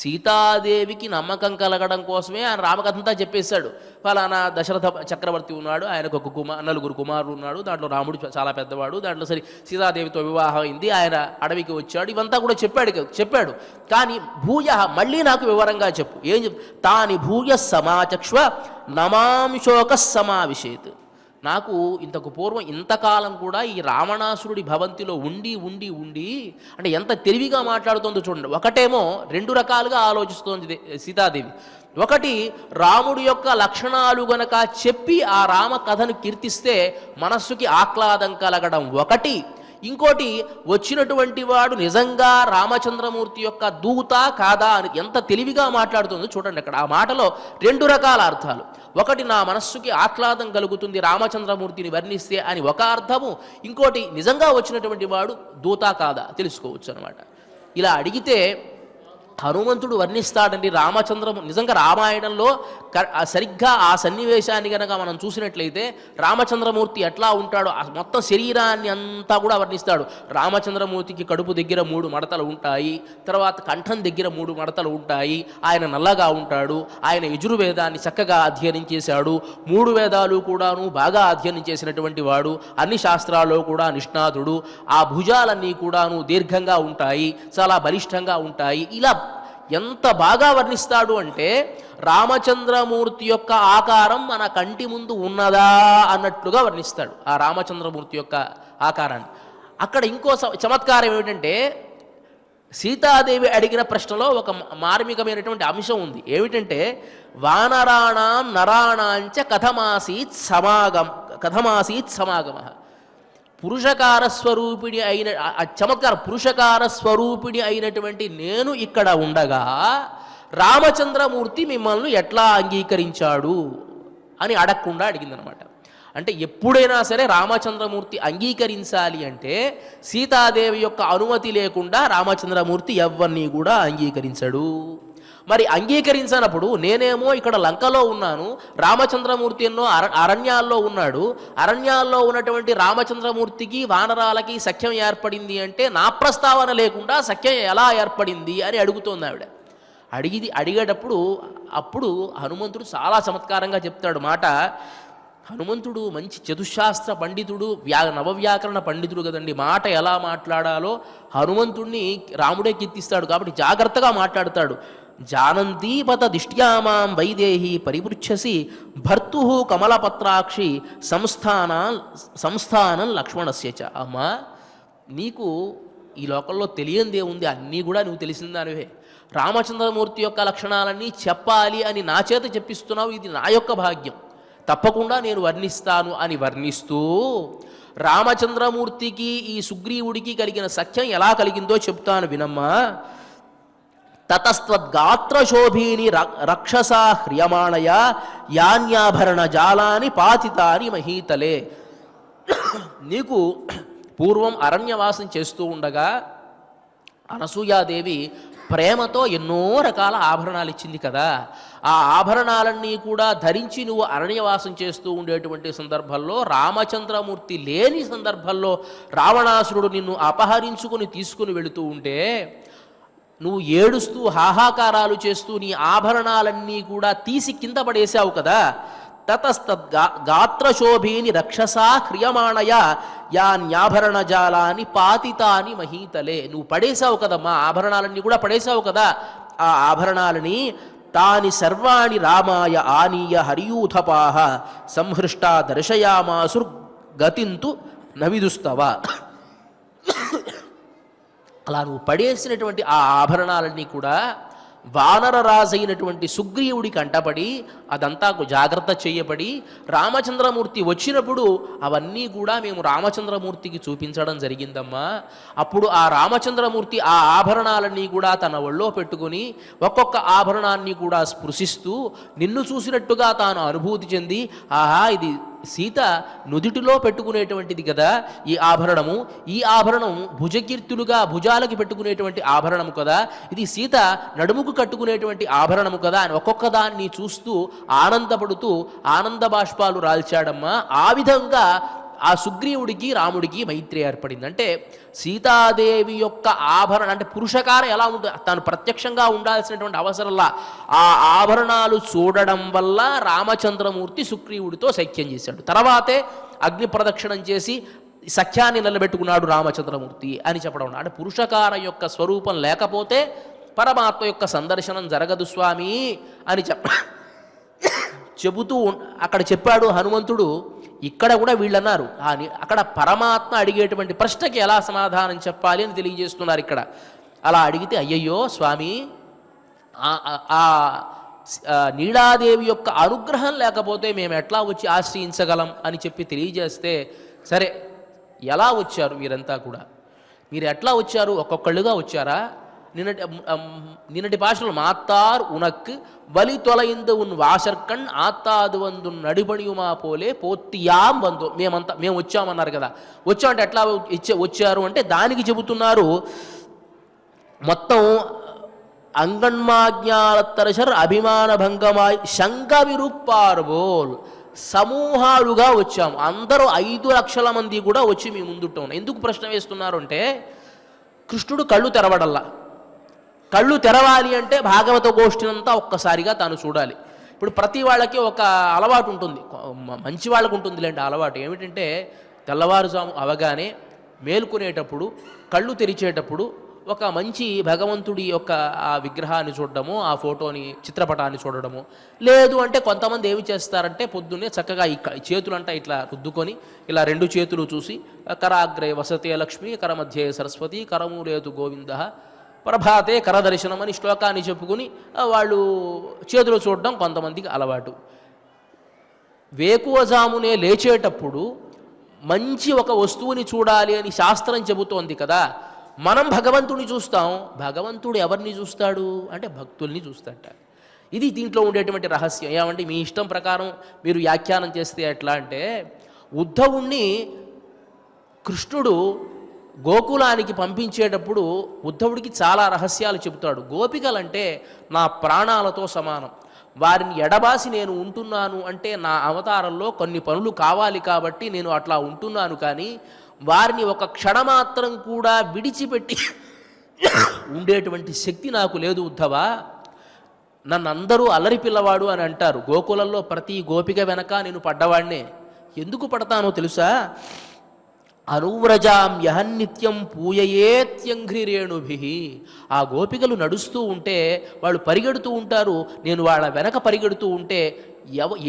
సీతాదేవికి నమ్మకం కలగడం కోసమే ఆయన రామకథంతా చెప్పేశాడు. ఫలానా దశరథ చక్రవర్తి ఉన్నాడు, ఆయనకు ఒక నలుగురు కుమారులు ఉన్నాడు, దాంట్లో రాముడు చాలా పెద్దవాడు, దాంట్లో సరే సీతాదేవితో వివాహం అయింది, ఆయన అడవికి వచ్చాడు, ఇవంతా కూడా చెప్పాడు. కానీ భూయ మళ్ళీ నాకు వివరంగా చెప్పు, ఏం చెప్పు? తాని భూయ సమాచక్ష్వ నమాంశోక సమావిశేత్. నాకు ఇంతకు పూర్వం ఇంతకాలం కూడా ఈ రావణాసురుడి భవంతిలో ఉండి అంటే ఎంత తెలివిగా మాట్లాడుతుందో చూడండి. ఒకటేమో రెండు రకాలుగా ఆలోచిస్తోంది సీతాదేవి. ఒకటి, రాముడి యొక్క లక్షణాలు గనక చెప్పి ఆ రామ కథను కీర్తిస్తే మనస్సుకి ఆహ్లాదం కలగడం ఒకటి. ఇంకోటి, వచ్చినటువంటి వాడు నిజంగా రామచంద్రమూర్తి యొక్క దూత కాదా అని ఎంత తెలివిగా మాట్లాడుతుందో చూడండి. అక్కడ ఆ మాటలో రెండు రకాల అర్థాలు. ఒకటి, నా మనస్సుకి ఆహ్లాదం కలుగుతుంది రామచంద్రమూర్తిని వర్ణిస్తే అని ఒక అర్థము. ఇంకోటి, నిజంగా వచ్చినటువంటి వాడు దూత కాదా తెలుసుకోవచ్చు అనమాట. ఇలా అడిగితే హనుమంతుడు వర్ణిస్తాడండి నిజంగా రామాయణంలో సరిగ్గా ఆ సన్నివేశాన్ని కనుక మనం చూసినట్లయితే రామచంద్రమూర్తి ఎట్లా ఉంటాడో మొత్తం శరీరాన్ని అంతా కూడా వర్ణిస్తాడు. రామచంద్రమూర్తికి కడుపు దగ్గర 3 మడతలు ఉంటాయి, తర్వాత కంఠం దగ్గర 3 మడతలు ఉంటాయి, ఆయన నల్లగా ఉంటాడు, ఆయన యజుర్వేదాన్ని చక్కగా అధ్యయనం చేశాడు, 3 వేదాలు కూడాను బాగా అధ్యయనం చేసినటువంటి వాడు, అన్ని శాస్త్రాల్లో కూడా నిష్ణాతుడు, ఆ భుజాలన్నీ కూడాను దీర్ఘంగా ఉంటాయి, చాలా బలిష్టంగా ఉంటాయి. ఇలా ఎంత బాగా వర్ణిస్తాడు అంటే రామచంద్రమూర్తి యొక్క ఆకారం మన కంటి ముందు ఉన్నదా అన్నట్లుగా వర్ణిస్తాడు ఆ రామచంద్రమూర్తి యొక్క ఆకారాన్ని. అక్కడ ఇంకో చమత్కారం ఏమిటంటే సీతాదేవి అడిగిన ప్రశ్నలో ఒక మార్మికమైనటువంటి అంశం ఉంది. ఏమిటంటే వానరాణాం నరాణాంచ కథమాసీత్ సమాగమ. పురుషకార స్వరూపిణి అయిన చమత్కారం, పురుషకార స్వరూపిణి అయినటువంటి నేను ఇక్కడ ఉండగా రామచంద్రమూర్తి మిమ్మల్ని ఎట్లా అంగీకరించాడు అని అడగకుండా అడిగిందనమాట. అంటే ఎప్పుడైనా సరే రామచంద్రమూర్తి అంగీకరించాలి అంటే సీతాదేవి యొక్క అనుమతి లేకుండా రామచంద్రమూర్తి ఎవరిని కూడా అంగీకరించడు. మరి అంగీకరించినప్పుడు నేనేమో ఇక్కడ లంకలో ఉన్నాను, రామచంద్రమూర్తి ఎన్నో అరణ్యాల్లో ఉన్నాడు. అరణ్యాల్లో ఉన్నటువంటి రామచంద్రమూర్తికి వానరాలకి సఖ్యం ఏర్పడింది అంటే నా ప్రస్తావన లేకుండా సఖ్యం ఎలా ఏర్పడింది అని అడుగుతోంది ఆవిడ. అడిగేటప్పుడు అప్పుడు హనుమంతుడు చాలా చమత్కారంగా చెప్తాడు మాట. హనుమంతుడు మంచి చతుశాస్త్ర పండితుడు, నవవ్యాకరణ పండితుడు కదండి. మాట ఎలా మాట్లాడాలో హనుమంతుడిని రాముడే కీర్తిస్తాడు కాబట్టి జాగ్రత్తగా మాట్లాడతాడు. జానంతి పత దిష్ట్యామాం వైదేహి పరిపృచ్ఛసి భర్తు కమలపత్రాక్షి సంస్థానం లక్ష్మణస్య చ. అమ్మా, నీకు ఈ లోకంలో తెలియందే ఉంది, అన్నీ కూడా నువ్వు తెలిసిందానివే. రామచంద్రమూర్తి యొక్క లక్షణాలన్నీ చెప్పాలి అని నా చేత చెప్పిస్తున్నావు, ఇది నా యొక్క భాగ్యం, తప్పకుండా నేను వర్ణిస్తాను అని వర్ణిస్తూ రామచంద్రమూర్తికి ఈ సుగ్రీవుడికి కలిగిన సఖ్యం ఎలా కలిగిందో చెప్తాను వినమ్మా. తతస్త్వద్గాత్రశోభీని రక్షసా హ్రియమాణయ యాన్యాభరణ జాలాని పాతితాని మహీతలే. నీకు పూర్వం అరణ్యవాసం చేస్తూ ఉండగా అనసూయాదేవి ప్రేమతో ఎన్నో రకాల ఆభరణాలు ఇచ్చింది కదా. ఆ ఆభరణాలన్నీ కూడా ధరించి నువ్వు అరణ్యవాసం చేస్తూ ఉండేటువంటి సందర్భంలో, రామచంద్రమూర్తి లేని సందర్భంలో రావణాసురుడు నిన్ను అపహరించుకుని తీసుకుని వెళుతూ ఉంటే నువ్వు ఏడుస్తూ హాహాకారాలు చేస్తూ నీ ఆభరణాలన్నీ కూడా తీసి కింద పడేశావు కదా. తతస్తద్గాత్రశోభీని రక్షసా హ్రియమాణయ యాన్యాభరణ జాలాని పాతితాని మహీతలే. నువ్వు పడేశావు కదమ్మా, ఆభరణాలన్నీ కూడా పడేశావు కదా. ఆ ఆభరణాలని తాని సర్వాణి రామాయ ఆనీయ హరియూథపాహ సంహృష్టా దర్శయామాసుర్గతింతు నవిదుస్తవ. అలా నువ్వు పడేసినటువంటి ఆ ఆభరణాలన్నీ కూడా వానరరాజైనటువంటి సుగ్రీవుడికి అంటపడి అదంతా జాగ్రత్త చేయబడి రామచంద్రమూర్తి వచ్చినప్పుడు అవన్నీ కూడా మేము రామచంద్రమూర్తికి చూపించడం జరిగిందమ్మా. అప్పుడు ఆ రామచంద్రమూర్తి ఆ ఆభరణాలన్నీ కూడా తన ఒళ్ళో పెట్టుకుని ఒక్కొక్క ఆభరణాన్ని కూడా స్పృశిస్తూ నిన్ను చూసినట్టుగా తాను అనుభూతి చెంది, ఆహా ఇది సీత నుదిటిలో పెట్టుకునేటువంటిది కదా ఈ ఆభరణము, ఈ ఆభరణం భుజకీర్తులుగా భుజాలకి పెట్టుకునేటువంటి ఆభరణము కదా, ఇది సీత నడుముకు కట్టుకునేటువంటి ఆభరణము కదా అని ఒక్కొక్క దాన్ని చూస్తూ ఆనందపడుతూ ఆనంద బాష్పాలు రాల్చాడమ్మా. ఆ విధంగా ఆ సుగ్రీవుడికి రాముడికి మైత్రి ఏర్పడింది. అంటే సీతాదేవి యొక్క ఆభరణ అంటే పురుషకారం ఎలా ఉంటుంది, తాను ప్రత్యక్షంగా ఉండాల్సినటువంటి అవసరంలా ఆ ఆభరణాలు చూడడం వల్ల రామచంద్రమూర్తి సుగ్రీవుడితో సఖ్యం చేశాడు. తర్వాతే అగ్ని ప్రదక్షిణం చేసి సఖ్యాన్ని నిలబెట్టుకున్నాడు రామచంద్రమూర్తి అని చెప్పడం. అంటే పురుషకార యొక్క స్వరూపం లేకపోతే పరమాత్మ యొక్క సందర్శనం జరగదు స్వామి అని చెబుతూ అక్కడ చెప్పాడు హనుమంతుడు. ఇక్కడ కూడా వీళ్ళన్నారు అక్కడ పరమాత్మ అడిగేటువంటి ప్రశ్నకి ఎలా సమాధానం చెప్పాలి అని తెలియజేస్తున్నారు ఇక్కడ. అలా అడిగితే అయ్యయ్యో స్వామి, ఆ నీలాదేవి యొక్క అనుగ్రహం లేకపోతే మేము ఎట్లా వచ్చి ఆశ్రయించగలం అని చెప్పి తెలియజేస్తే, సరే ఎలా వచ్చారు మీరంతా కూడా, మీరు ఎట్లా వచ్చారు, ఒక్కొక్కళ్ళుగా వచ్చారా? నిన్నటి భాషలో మాత్తార్ ఉనక్ వలి తొలయిందు ఉన్ వాషర్కణ్ ఆత్తాదు వందు నడిబణియుమా పోలే పోత్తియాం వందు. మేము వచ్చామన్నారు కదా. వచ్చామంటే ఎట్లా వచ్చారు అంటే దానికి చెబుతున్నారు. మొత్తం అంగన్మాజ్ఞాలత్తరశర్ అభిమాన భంగమాయ్ శంఖ విరుప్పార్బోల్ సమూహాలుగా వచ్చాము. అందరూ 5 లక్షల మంది కూడా వచ్చి మీ ముందుంటాం. ఎందుకు ప్రశ్న వేస్తున్నారు అంటే, కృష్ణుడు కళ్ళు తెరవడల్లా. కళ్ళు తెరవాలి అంటే భాగవత గోష్ఠినంతా ఒక్కసారిగా తాను చూడాలి. ఇప్పుడు ప్రతి వాళ్ళకి ఒక అలవాటు ఉంటుంది, మంచి వాళ్ళకు ఉంటుందిలేండి అలవాటు. ఏమిటంటే తెల్లవారుజాము అవగానే మేల్కొనేటప్పుడు కళ్ళు తెరిచేటప్పుడు ఒక మంచి భగవంతుడి యొక్క ఆ విగ్రహాన్ని చూడడము, ఆ ఫోటోని చిత్రపటాన్ని చూడడము. లేదు అంటే కొంతమంది ఏమి చేస్తారంటే పొద్దున్నే చక్కగా చేతులంటా ఇట్లా రుద్దుకొని ఇలా రెండు చేతులు చూసి కరాగ్రే వసతే లక్ష్మి, కరమధ్యే సరస్వతి, కరమూలేతు గోవింద, ప్రభాతే కరదర్శనం అని శ్లోకాన్ని చెప్పుకుని వాళ్ళు చేతులు చూడడం కొంతమందికి అలవాటు. వేకువజామునే లేచేటప్పుడు మంచి ఒక వస్తువుని చూడాలి అని శాస్త్రం చెబుతోంది కదా. మనం భగవంతుడిని చూస్తాం, భగవంతుడు ఎవరిని చూస్తాడు అంటే భక్తుల్ని చూస్తాడట. ఇది దీంట్లో ఉండేటువంటి రహస్యం. ఏమంటే మీ ఇష్టం ప్రకారం మీరు వ్యాఖ్యానం చేస్తే ఎట్లా అంటే, ఉద్ధవుణ్ణి కృష్ణుడు గోకులానికి పంపించేటప్పుడు ఉద్ధవుడికి చాలా రహస్యాలు చెబుతాడు. గోపికలంటే నా ప్రాణాలతో సమానం, వారిని ఎడబాసి నేను ఉంటున్నాను అంటే నా అవతారంలో కొన్ని పనులు కావాలి కాబట్టి నేను అట్లా ఉంటున్నాను, కానీ వారిని ఒక క్షణమాత్రం కూడా విడిచిపెట్టి ఉండేటువంటి శక్తి నాకు లేదు ఉద్ధవా. నన్ను అందరూ అల్లరి పిల్లవాడు అని అంటారు. గోకులంలో ప్రతి గోపిక వెనక నేను పడ్డవాడినే. ఎందుకు పడతానో తెలుసా? అనువ్రజాం యహన్నిత్యం పూయయేత్యంఘ్రిరేణుభి. ఆ గోపికలు నడుస్తూ ఉంటే వాళ్ళు పరిగెడుతూ ఉంటారు, నేను వాళ్ళ వెనక పరిగెడుతూ ఉంటే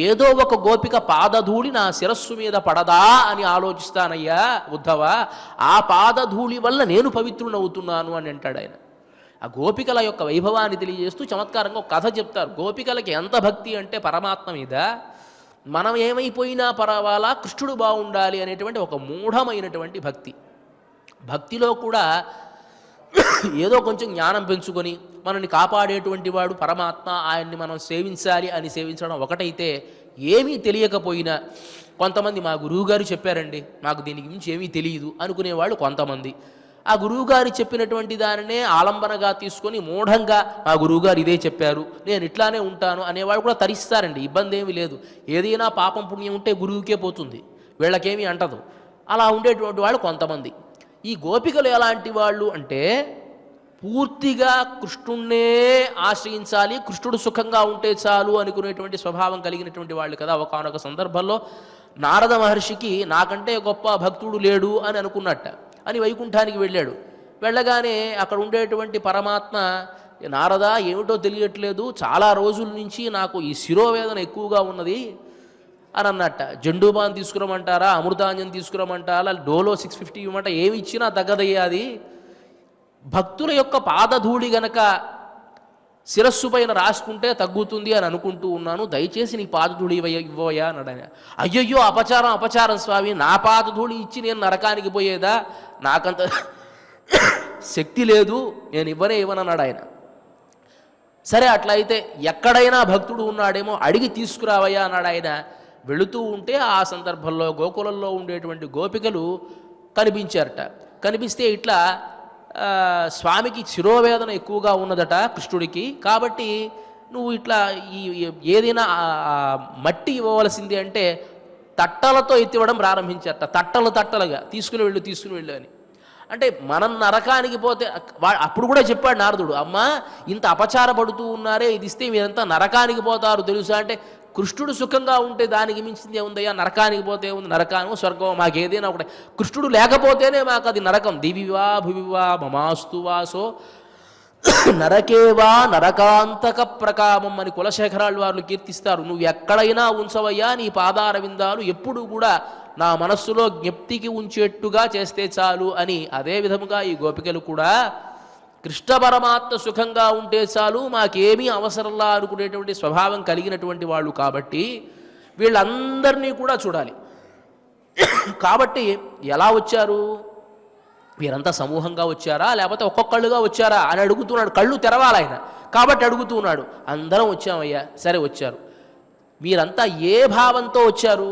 ఏదో ఒక గోపిక పాదధూళి నా శిరస్సు మీద పడదా అని ఆలోచిస్తానయ్యా ఉద్ధవ. ఆ పాదధూళి వల్ల నేను పవిత్రునవుతున్నాను అని అంటాడు ఆయన. ఆ గోపికల యొక్క వైభవాన్ని తెలియజేస్తూ చమత్కారంగా ఒక కథ చెప్తారు. గోపికలకి ఎంత భక్తి అంటే పరమాత్మ మీద, మనం ఏమైపోయినా పర్వాలా కృష్ణుడు బాగుండాలి అనేటువంటి ఒక మూఢమైనటువంటి భక్తి. భక్తిలో కూడా ఏదో కొంచెం జ్ఞానం పెంచుకొని మనల్ని కాపాడేటువంటి వాడు పరమాత్మ, ఆయన్ని మనం సేవించాలి అని సేవించడం ఒకటైతే, ఏమీ తెలియకపోయినా కొంతమంది మా గురువుగారు చెప్పారండి, నాకు దీనికి మించి ఏమీ తెలియదు అనుకునేవాళ్ళు కొంతమంది. ఆ గురువుగారు చెప్పినటువంటి దానినే ఆలంబనగా తీసుకొని మూఢంగా ఆ గురువుగారు ఇదే చెప్పారు, నేను ఇట్లానే ఉంటాను అనేవాళ్ళు కూడా తరిస్తారండి. ఇబ్బంది ఏమీ లేదు. ఏదైనా పాపం పుణ్యం ఉంటే గురువుకే పోతుంది, వీళ్ళకేమీ అంటదు. అలా ఉండేటువంటి వాళ్ళు కొంతమంది. ఈ గోపికలు ఎలాంటి వాళ్ళు అంటే పూర్తిగా కృష్ణుణ్ణే ఆశ్రయించాలి, కృష్ణుడు సుఖంగా ఉంటే చాలు అనుకునేటువంటి స్వభావం కలిగినటువంటి వాళ్ళు కదా. ఒకనొక సందర్భంలో నారద మహర్షికి నాకంటే గొప్ప భక్తుడు లేడు అని అనుకున్నట్ట అని వైకుంఠానికి వెళ్ళాడు. వెళ్ళగానే అక్కడ ఉండేటువంటి పరమాత్మ, నారద ఏమిటో తెలియట్లేదు, చాలా రోజుల నుంచి నాకు ఈ శిరోవేదన ఎక్కువగా ఉన్నది అని అన్నట్ట. జండూబాన్ తీసుకురమంటారా, అమృతాంజన్ తీసుకురమంటారా, డోలో 650 ఇవ్వమంట, ఏమి ఇచ్చినా తగ్గదయ్యాది. భక్తుల యొక్క పాదధూళి గనక శిరస్సు పైన రాసుకుంటే తగ్గుతుంది అని అనుకుంటూ ఉన్నాను, దయచేసి నీ పాదధూళి ఇవ్వవయ్యా అన్నాడు ఆయన. అయ్యయ్యో అపచారం అపచారం స్వామి, నా పాదధూళి ఇచ్చి నేను నరకానికి పోయేదా, నాకంత శక్తి లేదు, నేను ఇవ్వనన్నాడు ఆయన. సరే అట్లయితే ఎక్కడైనా భక్తుడు ఉన్నాడేమో అడిగి తీసుకురావయ్యా అన్నాడు ఆయన. వెళుతూ ఉంటే ఆ సందర్భంలో గోకులంలో ఉండేటువంటి గోపికలు కనిపించారట. కనిపిస్తే ఇట్లా స్వామికి శిరోవేదన ఎక్కువగా ఉన్నదట కృష్ణుడికి, కాబట్టి నువ్వు ఇట్లా ఏదైనా మట్టి ఇవ్వవలసింది అంటే తట్టలతో ఎత్తివ్వడం ప్రారంభించారట. తట్టలుగా తీసుకుని వెళ్ళు అని. అంటే మనం నరకానికి పోతే అప్పుడు కూడా చెప్పాడు నారదుడు, అమ్మా ఇంత అపచారపడుతూ ఉన్నారే, ఇది ఇస్తే మీరంతా నరకానికి పోతారు తెలుసా అంటే, కృష్ణుడు సుఖంగా ఉంటే దానికి మించింది ఏముందయ్యా, నరకానికి పోతే ఉంది, నరకాను స్వర్గం మాకేదైనా ఒకటే, కృష్ణుడు లేకపోతేనే మాకు అది నరకం. దివివా భువివా మమాస్తు వాసో నరకేవా నరకాంతక ప్రకామం అని కులశేఖరాళ్ళు వారు కీర్తిస్తారు. నువ్వు ఎక్కడైనా ఉంచవయ్యా నీ పాదార విందాలు, ఎప్పుడు కూడా నా మనస్సులో జ్ఞప్తికి ఉంచేట్టుగా చేస్తే చాలు అని. అదే విధముగా ఈ గోపికలు కూడా కృష్ణ పరమాత్మ సుఖంగా ఉంటే చాలు, మాకేమీ అవసరంలా అనుకునేటువంటి స్వభావం కలిగినటువంటి వాళ్ళు కాబట్టి వీళ్ళందరినీ కూడా చూడాలి. కాబట్టి ఎలా వచ్చారు, వీరంతా సమూహంగా వచ్చారా లేకపోతే ఒక్కొక్కళ్ళుగా వచ్చారా అని అడుగుతున్నాడు. కళ్ళు తెరవాలి ఆయన కాబట్టి అడుగుతున్నాడు. అందరం వచ్చామయ్యా. సరే వచ్చారు, మీరంతా ఏ భావంతో వచ్చారు,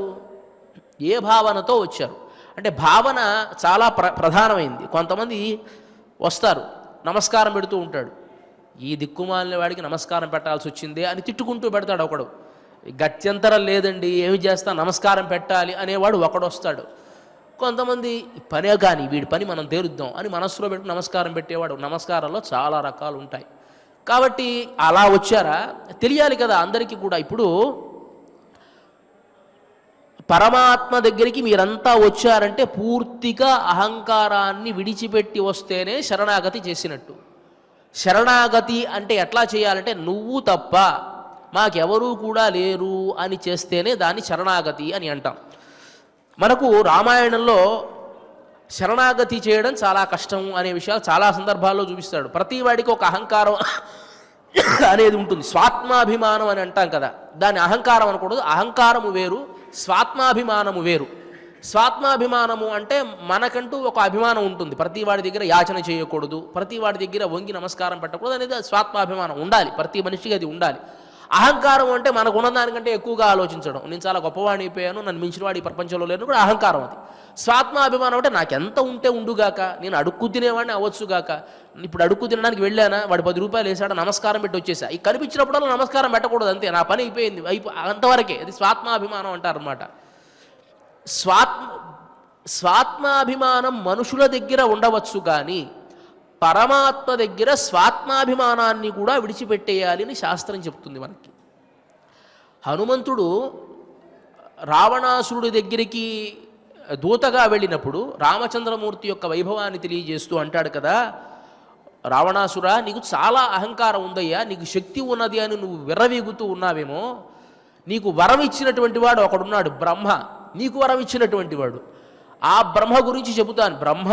ఏ భావనతో వచ్చారు అంటే భావన చాలా ప్రధానమైంది. కొంతమంది వస్తారు, నమస్కారం పెడుతూ ఉంటాడు, ఈ దిక్కుమాలిన వాడికి నమస్కారం పెట్టాల్సి వచ్చిందే అని తిట్టుకుంటూ పెడతాడు ఒకడు. గత్యంతరం లేదండి ఏమి చేస్తా నమస్కారం పెట్టాలి అనేవాడు ఒకడు వస్తాడు. కొంతమంది పనే కానీ వీడి పని మనం తేరుద్దాం అని మనస్సులో పెట్టి నమస్కారం పెట్టేవాడు. నమస్కారంలో చాలా రకాలు ఉంటాయి కాబట్టి అలా వచ్చారా తెలియాలి కదా అందరికీ కూడా. ఇప్పుడు పరమాత్మ దగ్గరికి మీరంతా వచ్చారంటే పూర్తిగా అహంకారాన్ని విడిచిపెట్టి వస్తేనే శరణాగతి చేసినట్టు. శరణాగతి అంటే ఎట్లా చేయాలంటే నువ్వు తప్ప మాకెవరూ కూడా లేరు అని చేస్తేనే దాన్ని శరణాగతి అని అంటాం. మనకు రామాయణంలో శరణాగతి చేయడం చాలా కష్టం అనే విషయాలు చాలా సందర్భాల్లో చూపిస్తాడు. ప్రతి వాడికి ఒక అహంకారం అనేది ఉంటుంది. స్వాత్మాభిమానం అని అంటాం కదా, దాన్ని అహంకారం అనకూడదు. అహంకారము వేరు, స్వాత్మాభిమానము వేరు. స్వాత్మాభిమానము అంటే మనకంటూ ఒక అభిమానం ఉంటుంది. ప్రతి వాడి దగ్గర యాచన చేయకూడదు, ప్రతి వాడి దగ్గర వంగి నమస్కారం పెట్టకూడదు అనేది స్వాత్మాభిమానం ఉండాలి, ప్రతి మనిషికి అది ఉండాలి. అహంకారం అంటే మనకు ఉన్నదానికంటే ఎక్కువగా ఆలోచించడం, నేను చాలా గొప్పవాడిని అయిపోయాను, నన్ను మించినవాడు ఈ ప్రపంచంలో లేను కూడా అహంకారం అది. స్వాత్మాభిమానం అంటే నాకెంత ఉంటే ఉండుగాక, నేను అడుక్కు తినేవాడిని అవ్వచ్చుగాక, ఇప్పుడు అడుక్కు తినడానికి వెళ్ళానా, వాడు 10 రూపాయలు వేసాడు, నమస్కారం పెట్టి వచ్చేసా. ఈ కనిపించినప్పుడల్లా నమస్కారం పెట్టకూడదు, అంతే, నా పని అయిపోయింది, అంతవరకే. అది స్వాత్మాభిమానం అంటారన్నమాట. స్వాత్మాభిమానం మనుషుల దగ్గర ఉండవచ్చు, కానీ పరమాత్మ దగ్గర స్వాత్మాభిమానాన్ని కూడా విడిచిపెట్టేయాలి అని శాస్త్రం చెప్తుంది మనకి. హనుమంతుడు రావణాసురుడి దగ్గరికి దూతగా వెళ్ళినప్పుడు రామచంద్రమూర్తి యొక్క వైభవాన్ని తెలియజేస్తూ అంటాడు కదా, రావణాసురా, నీకు చాలా అహంకారం ఉందయ్యా, నీకు శక్తి ఉన్నది అని నువ్వు విర్రవీగుతూ ఉన్నావేమో. నీకు వరం ఇచ్చినటువంటి వాడు ఒకడున్నాడు, బ్రహ్మ, నీకు వరం ఇచ్చినటువంటి వాడు. ఆ బ్రహ్మ గురించి చెబుతాను. బ్రహ్మ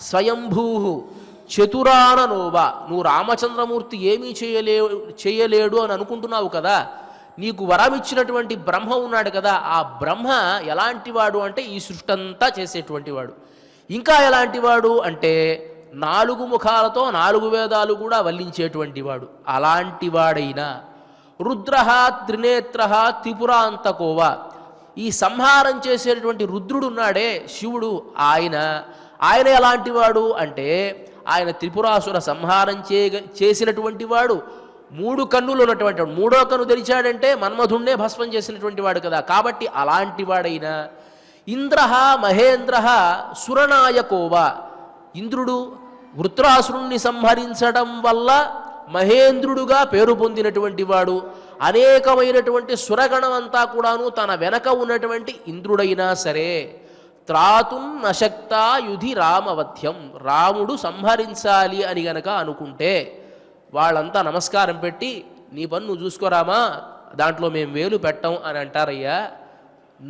స్వయంభూ చతురాననోవా, నువ్వు రామచంద్రమూర్తి ఏమీ చేయలేడు అని అనుకుంటున్నావు కదా, నీకు వరం ఇచ్చినటువంటి బ్రహ్మ ఉన్నాడు కదా, ఆ బ్రహ్మ ఎలాంటి వాడు అంటే ఈ సృష్టి అంతా చేసేటువంటి వాడు. ఇంకా ఎలాంటి వాడు అంటే 4 ముఖాలతో 4 వేదాలు కూడా వల్లించేటువంటి వాడు. అలాంటి వాడైనా రుద్ర త్రినేత్ర త్రిపురాంతకోవా, ఈ సంహారం చేసేటువంటి రుద్రుడు ఉన్నాడే శివుడు, ఆయన ఎలాంటి వాడు అంటే ఆయన త్రిపురాసుర సంహారం చేసినటువంటి వాడు. 3 కన్నులు ఉన్నటువంటి వాడు, 3వ కన్ను తెరిచాడంటే మన్మధుణ్ణే భస్మం చేసినటువంటి వాడు కదా. కాబట్టి అలాంటి వాడైనా ఇంద్ర మహేంద్ర సురనాయకోవా, ఇంద్రుడు వృత్రాసురుణ్ణి సంహరించడం వల్ల మహేంద్రుడుగా పేరు పొందినటువంటి వాడు. అనేకమైనటువంటి సురగణం అంతా కూడాను తన వెనక ఉన్నటువంటి ఇంద్రుడైనా సరే త్రాతుం నశక్తా యుధి రామవధ్యం, రాముడు సంహరించాలి అని గనక అనుకుంటే వాళ్ళంతా నమస్కారం పెట్టి నీ పన్ను నువ్వు చూసుకోరామా, దాంట్లో మేము వేలు పెట్టం అని అంటారయ్యా.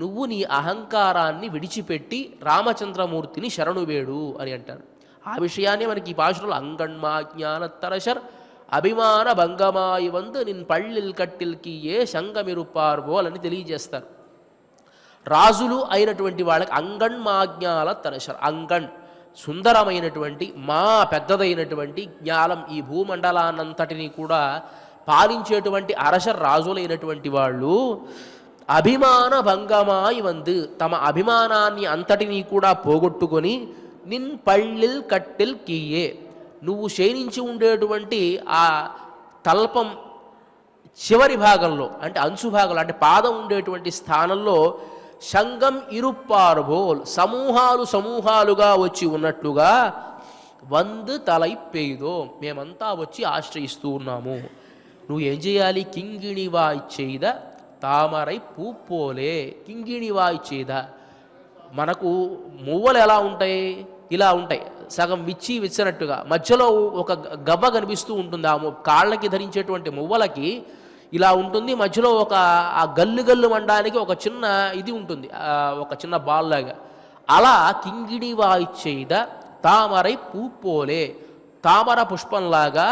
నువ్వు నీ అహంకారాన్ని విడిచిపెట్టి రామచంద్రమూర్తిని శరణు వేడు అని అంటారు. ఆ విషయాన్ని మనకి ఈ పాశురంలో అంగణ్మా జ్ఞానత్తరశర్ అభిమాన భంగమాయి వందు నిన్ పళ్ళిల్ కట్టిల్కి ఏ శంగమిరుపార్బోల్ అని తెలియజేస్తారు. రాజులు అయినటువంటి వాళ్ళకి అంగణ్మాజ్ఞాల తరశర్, అంగణ్ సుందరమైనటువంటి, మా పెద్దదైనటువంటి, జ్ఞానం ఈ భూమండలాన్నంతటినీ కూడా పాలించేటువంటి అరశర్ రాజులైనటువంటి వాళ్ళు అభిమాన భంగమాయి వందు, తమ అభిమానాన్ని అంతటినీ కూడా పోగొట్టుకొని నిన్ పళ్ళిల్ కట్టిల్ కీయే, నువ్వు శయనించి ఉండేటువంటి ఆ తల్పం చివరి భాగంలో అంటే అంచు భాగంలో అంటే పాదం ఉండేటువంటి స్థానంలో శంగం ఇరుప్పార్బోల్, సమూహాలుగా వచ్చి ఉన్నట్లుగా వందు తలై పెయ్యదో, మేమంతా వచ్చి ఆశ్రయిస్తూ ఉన్నాము. నువ్వు ఏం చేయాలి? కింగిణివాయ్ చేద తామరై పూపోలే, కింగిణివాయ్ చేద. మనకు మువ్వలు ఎలా ఉంటాయి? ఇలా ఉంటాయి, సగం విచ్చినట్టుగా, మధ్యలో ఒక గవ్వ కనిపిస్తూ ఉంటుంది. ఆ కాళ్ళకి ధరించేటువంటి మువ్వలకి ఇలా ఉంటుంది, మధ్యలో ఒక ఆ గల్లు మండడానికి ఒక చిన్న ఇది ఉంటుంది, ఒక చిన్న బాల్ లాగా. అలా కింగిడి వాయిచేద తామరై పూపోలే, తామర పుష్పంలాగా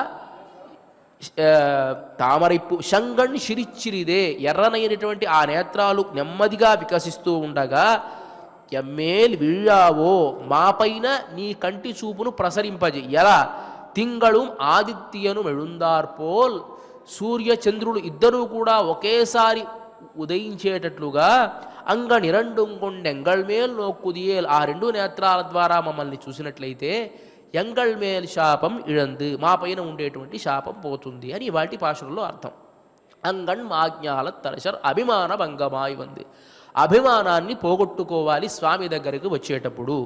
తామరైపు శంగణ్ శిరిచ్చిరిదే, ఎర్రనైనటువంటి ఆ నేత్రాలు నెమ్మదిగా వికసిస్తూ ఉండగా ఎమ్మేల్ వీళ్ళావో, మాపైన నీ కంటి చూపును ప్రసరింపజే. ఎలా? తింగళం ఆదిత్యను మెഴുందార్పోల్, సూర్య చంద్రులు ఇద్దరూ కూడా ఒకేసారి ఉదయించేటట్లుగా అంగనిరండుం కొండెంగళ్ మేల్ నోక్కుదియేల్, ఆ 2 నేత్రాల ద్వారా మమ్మల్ని చూసినట్లయితే ఎంగళ్ మేల్ శాపం ఇழந்து, మా పైన ఉండేటువంటి శాపం పోతుంది అని వాటి భాషల్లో అర్థం. అంగణ్ మాజ్ఞాల తరశర్ అభిమాన భంగమాయి వంది, అభిమానాన్ని పోగొట్టుకోవాలి స్వామి దగ్గరికి వచ్చేటప్పుడు.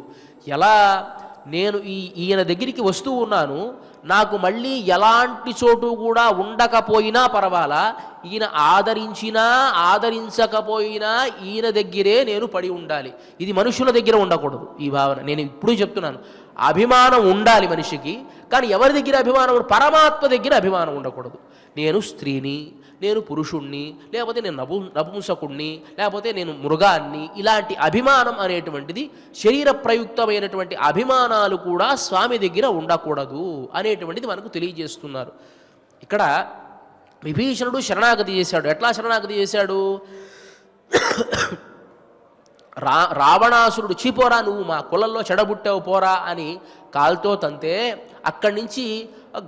ఎలా? నేను ఈయన దగ్గరికి వస్తూ ఉన్నాను, నాకు మళ్ళీ ఎలాంటి చోటు కూడా ఉండకపోయినా పర్వాలా, ఈయన ఆదరించినా ఆదరించకపోయినా ఈయన దగ్గరే నేను పడి ఉండాలి. ఇది మనుషుల దగ్గర ఉండకూడదు ఈ భావన. నేను ఇప్పుడు చెప్తున్నాను, అభిమానం ఉండాలి మనిషికి, కానీ ఎవరి దగ్గర అభిమానం? పరమాత్మ దగ్గర అభిమానం ఉండకూడదు. నేను స్త్రీని, నేను పురుషుణ్ణి, లేకపోతే నేను నపుంసకుణ్ణి, లేకపోతే నేను మృగాన్ని, ఇలాంటి అభిమానం అనేటువంటిది శరీర ప్రయుక్తమైనటువంటి అభిమానాలు కూడా స్వామి దగ్గర ఉండకూడదు అనేటువంటిది మనకు తెలియజేస్తున్నారు. ఇక్కడ విభీషణుడు శరణాగతి చేశాడు. ఎట్లా శరణాగతి చేశాడు? రావణాసురుడు చీపోరా, నువ్వు మా కులంలో చెడబుట్టావు పోరా అని కాలుతో తంతే అక్కడి నుంచి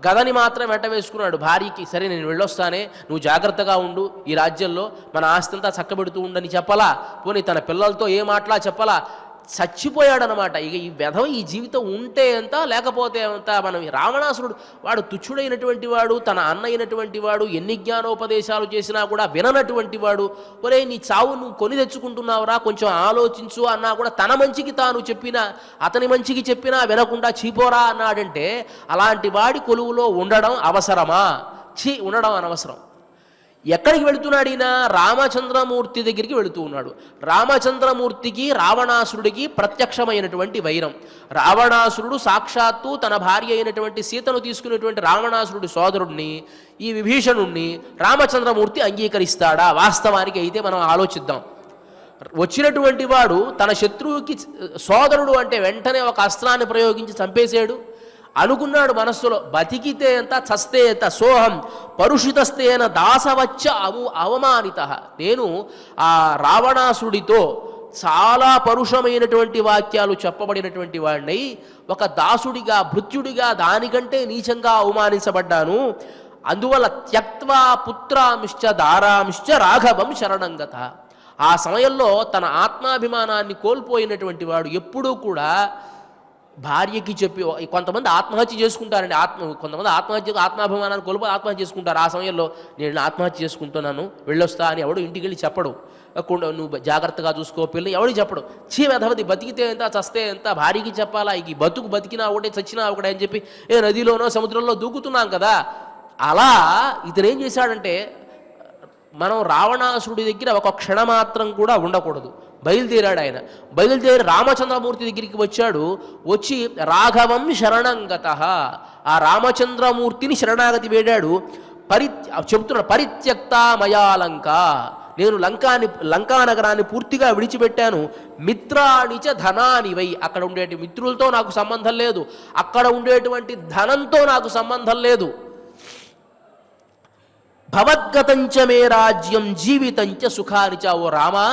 గదని మాత్రం వెంట వేసుకున్నాడు భార్యకి. సరే నేను వెళ్ళొస్తానే, నువ్వు జాగ్రత్తగా ఉండు, ఈ రాజ్యంలో మన ఆస్తి అంతా చక్కబెడుతూ ఉండని చెప్పలా, పోనీ తన పిల్లలతో ఏ మాటలా చెప్పలా, చచ్చిపోయాడనమాట. ఇక ఈ వెధవ ఈ జీవితం ఉంటే ఎంత లేకపోతే ఎంత. మనం రావణాసురుడు వాడు తుచ్చుడైనటువంటి వాడు, తన అన్న అయినటువంటి వాడు, ఎన్ని జ్ఞానోపదేశాలు చేసినా కూడా విననటువంటి వాడు. ఒరే నీ చావు నువ్వు కొని తెచ్చుకుంటున్నావురా, కొంచెం ఆలోచించు అన్నా కూడా తన మంచికి తాను చెప్పినా, అతని మంచికి చెప్పినా వినకుండా చీపోరా అన్నాడంటే అలాంటి వాడి కొలువులో ఉండడం అవసరమా? ఉండడం అనవసరం. ఎక్కడికి వెళుతున్నాడు ఈయన? రామచంద్రమూర్తి దగ్గరికి వెళుతూ ఉన్నాడు. రామచంద్రమూర్తికి రావణాసురుడికి ప్రత్యక్షమైనటువంటి వైరం. రావణాసురుడు సాక్షాత్తు తన భార్య అయినటువంటి సీతను తీసుకునేటువంటి రావణాసురుడి సోదరుడిని, ఈ విభీషణుణ్ణి రామచంద్రమూర్తి అంగీకరిస్తాడా? వాస్తవానికి అయితే మనం ఆలోచిద్దాం. వచ్చినటువంటి వాడు తన శత్రువుకి సోదరుడు అంటే వెంటనే ఒక అస్త్రాన్ని ప్రయోగించి చంపేశాడు. అనుకున్నాడు మనస్సులో, బతికితే ఎంత చస్తే ఎంత, సోహం పరుషితస్తేన దాసవచ్చ అవమానిత. నేను ఆ రావణాసుడితో చాలా పరుషమైనటువంటి వాక్యాలు చెప్పబడినటువంటి వాడినై ఒక దాసుడిగా భృత్యుడిగా దానికంటే నీచంగా అవమానించబడ్డాను. అందువల్ల త్యక్త్వా పుత్రాంశ్చ దారాంశ్చ రాఘవం శరణంగత. ఆ సమయంలో తన ఆత్మాభిమానాన్ని కోల్పోయినటువంటి వాడు ఎప్పుడూ కూడా భార్యకి చెప్పి, కొంతమంది ఆత్మహత్య చేసుకుంటారండి. కొంతమంది ఆత్మాభిమానాన్ని కోల్పోయి ఆత్మహత్య చేసుకుంటారు. ఆ సమయంలో నేను ఆత్మహత్య చేసుకుంటున్నాను వెళ్ళొస్తా అని ఎవడు ఇంటికి వెళ్ళి చెప్పడు. నువ్వు జాగ్రత్తగా చూసుకో పిల్లని ఎవడికి చెప్పడు. వెధవది బతికితే ఎంత చస్తే ఎంత భార్యకి చెప్పాలా? ఈ బతికినా ఒకటే చచ్చినా ఒకటే అని చెప్పి నదిలోనో సముద్రంలో దూకుతున్నాం కదా. అలా ఇతనేం చేశాడంటే, మనం రావణాసురుడి దగ్గర ఒక క్షణమాత్రం కూడా ఉండకూడదు. బయలుదేరాడు ఆయన. బయలుదేరి రామచంద్రమూర్తి దగ్గరికి వచ్చాడు. వచ్చి రాఘవం శరణంగత, ఆ రామచంద్రమూర్తిని శరణాగతి వేడాడు. చెబుతున్నాడు, పరిత్యక్త మయాలంక, నేను లంకా నగరాన్ని పూర్తిగా విడిచిపెట్టాను. మిత్రాణిచ ధనానివై, అక్కడ ఉండేటి మిత్రులతో నాకు సంబంధం లేదు, అక్కడ ఉండేటువంటి ధనంతో నాకు సంబంధం లేదు. భవద్గతంచ మే రాజ్యం జీవితంచ సుఖానిచ. ఓ రామా,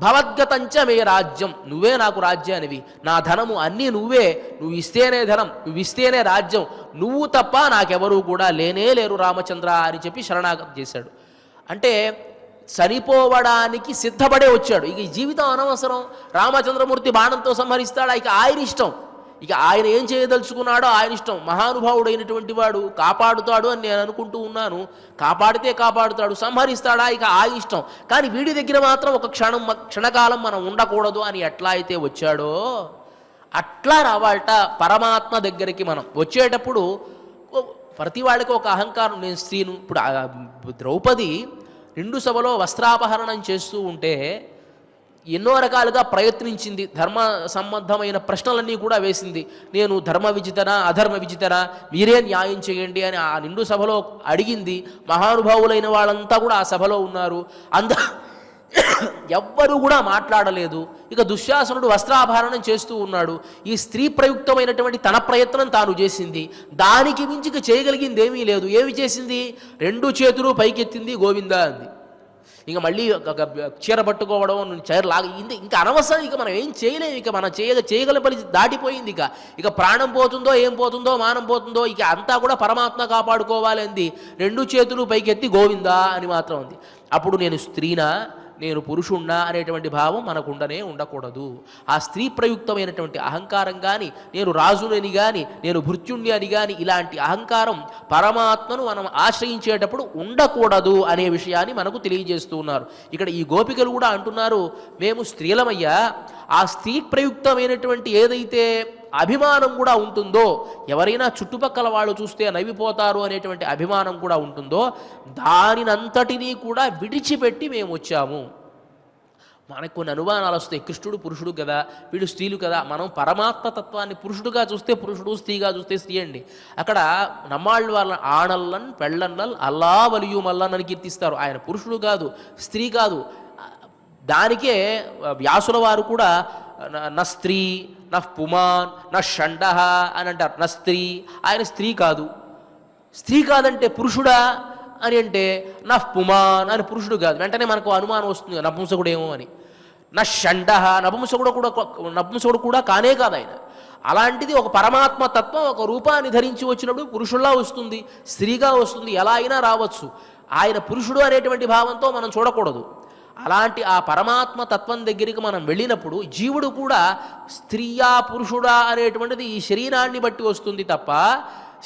భవద్గతంచ మే రాజ్యం, నువ్వే నాకు రాజ్యానివి, నా ధనము అన్నీ నువ్వే, నువ్వు ఇస్తేనే ధనం, నువ్వు ఇస్తేనే రాజ్యం, నువ్వు తప్ప నాకెవరూ కూడా లేనే లేరు రామచంద్ర అని చెప్పి శరణాగతి చేశాడు. అంటే చనిపోవడానికి సిద్ధపడే వచ్చాడు. ఇక ఈ జీవితం అనవసరం. రామచంద్రమూర్తి బాణంతో సంహరిస్తాడా? ఇక ఆయన ఇష్టం. ఇక ఆయన ఏం చేయదలుచుకున్నాడో ఆయన ఇష్టం. మహానుభావుడైనటువంటి వాడు కాపాడుతాడు అని నేను అనుకుంటూ ఉన్నాను. కాపాడితే కాపాడుతాడు, సంహరిస్తాడా ఇక ఆ ఇష్టం. కానీ వీడి దగ్గర మాత్రం ఒక క్షణకాలం మనం ఉండకూడదు అని ఎట్లా అయితే వచ్చాడో అట్లా రావాలట పరమాత్మ దగ్గరికి. మనం వచ్చేటప్పుడు ప్రతి వాళ్ళకి ఒక అహంకారం, నేను స్త్రీను. ఇప్పుడు ద్రౌపది నిండు సభలో వస్త్రాపహరణం చేస్తూ ఉంటే ఎన్నో రకాలుగా ప్రయత్నించింది, ధర్మ సంబంధమైన ప్రశ్నలన్నీ కూడా వేసింది. నేను ధర్మ విజితనా అధర్మ విజితనా, మీరే న్యాయం చేయండి అని ఆ నిండు సభలో అడిగింది. మహానుభావులైన వాళ్ళంతా కూడా ఆ సభలో ఉన్నారు. ఎవ్వరూ కూడా మాట్లాడలేదు. ఇక దుశ్శాసనుడు వస్త్రాభరణం చేస్తూ ఉన్నాడు. ఈ స్త్రీ ప్రయుక్తమైనటువంటి తన ప్రయత్నం తాను చేసింది. దానికి మించి చేయగలిగింది ఏమీ లేదు. ఏమి చేసింది? 2 చేతులు పైకెత్తింది, గోవిందా అంది. ఇక మళ్ళీ చీర పట్టుకోవడం, చీర లాగింది, ఇంకా అనవసరం. ఇక మనం ఏం చేయలేము. ఇక మనం చేయగల పని దాటిపోయింది. ఇక ప్రాణం పోతుందో ఏం పోతుందో, మానం పోతుందో, ఇక అంతా కూడా పరమాత్మ కాపాడుకోవాలి అంది. 2 చేతులు పైకెత్తి గోవిందా అని మాత్రం ఉంది. అప్పుడు నేను స్త్రీనా, నేను పురుషుణ్ణా అనేటువంటి భావం మనకుండనే ఉండకూడదు. ఆ స్త్రీ ప్రయుక్తమైనటువంటి అహంకారం కానీ, నేను రాజునని కానీ, నేను భృత్యుణ్ణి అని కానీ, ఇలాంటి అహంకారం పరమాత్మను మనం ఆశ్రయించేటప్పుడు ఉండకూడదు అనే విషయాన్ని మనకు తెలియజేస్తూ ఉన్నారు. ఇక్కడ ఈ గోపికలు కూడా అంటున్నారు, మేము స్త్రీలమయ్యా, ఆ స్త్రీ ప్రయుక్తమైనటువంటి ఏదైతే అభిమానం కూడా ఉంటుందో, ఎవరైనా చుట్టుపక్కల వాళ్ళు చూస్తే నవ్విపోతారు అనేటువంటి అభిమానం కూడా ఉంటుందో, దానినంతటినీ కూడా విడిచిపెట్టి మేము వచ్చాము. మనకు కొన్ని అనుమానాలు వస్తాయి. కృష్ణుడు పురుషుడు కదా, వీడు స్త్రీలు కదా. మనం పరమాత్మ తత్వాన్ని పురుషుడుగా చూస్తే పురుషుడు, స్త్రీగా చూస్తే స్త్రీ అండి. అక్కడ నమ్మాళ్ళు వాళ్ళ ఆణల్లన్ పెళ్ళన్నల్ అల్లా వలియు మల్లన్ అని కీర్తిస్తారు. ఆయన పురుషుడు కాదు, స్త్రీ కాదు. దానికే వ్యాసుల వారు కూడా న స్త్రీ న పుమాన్ న షండ అని అంటారు. న స్త్రీ, ఆయన స్త్రీ కాదు. స్త్రీ కాదంటే పురుషుడా అని అంటే నా పుమాన్ అని పురుషుడు కాదు. వెంటనే మనకు అనుమానం వస్తుంది, నపుంసకుడేమో అని. నా షండ, నపుంసకుడు కూడా కానే కాదు ఆయన. అలాంటిది ఒక పరమాత్మ తత్వం ఒక రూపాన్ని ధరించి వచ్చినప్పుడు పురుషుల్లా వస్తుంది, స్త్రీగా వస్తుంది, ఎలా అయినా రావచ్చు. ఆయన పురుషుడు అనేటువంటి భావంతో మనం చూడకూడదు. అలాంటి ఆ పరమాత్మ తత్వం దగ్గరికి మనం వెళ్ళినప్పుడు జీవుడు కూడా స్త్రీయా పురుషుడా అనేటువంటిది ఈ శరీరాన్ని బట్టి వస్తుంది తప్ప,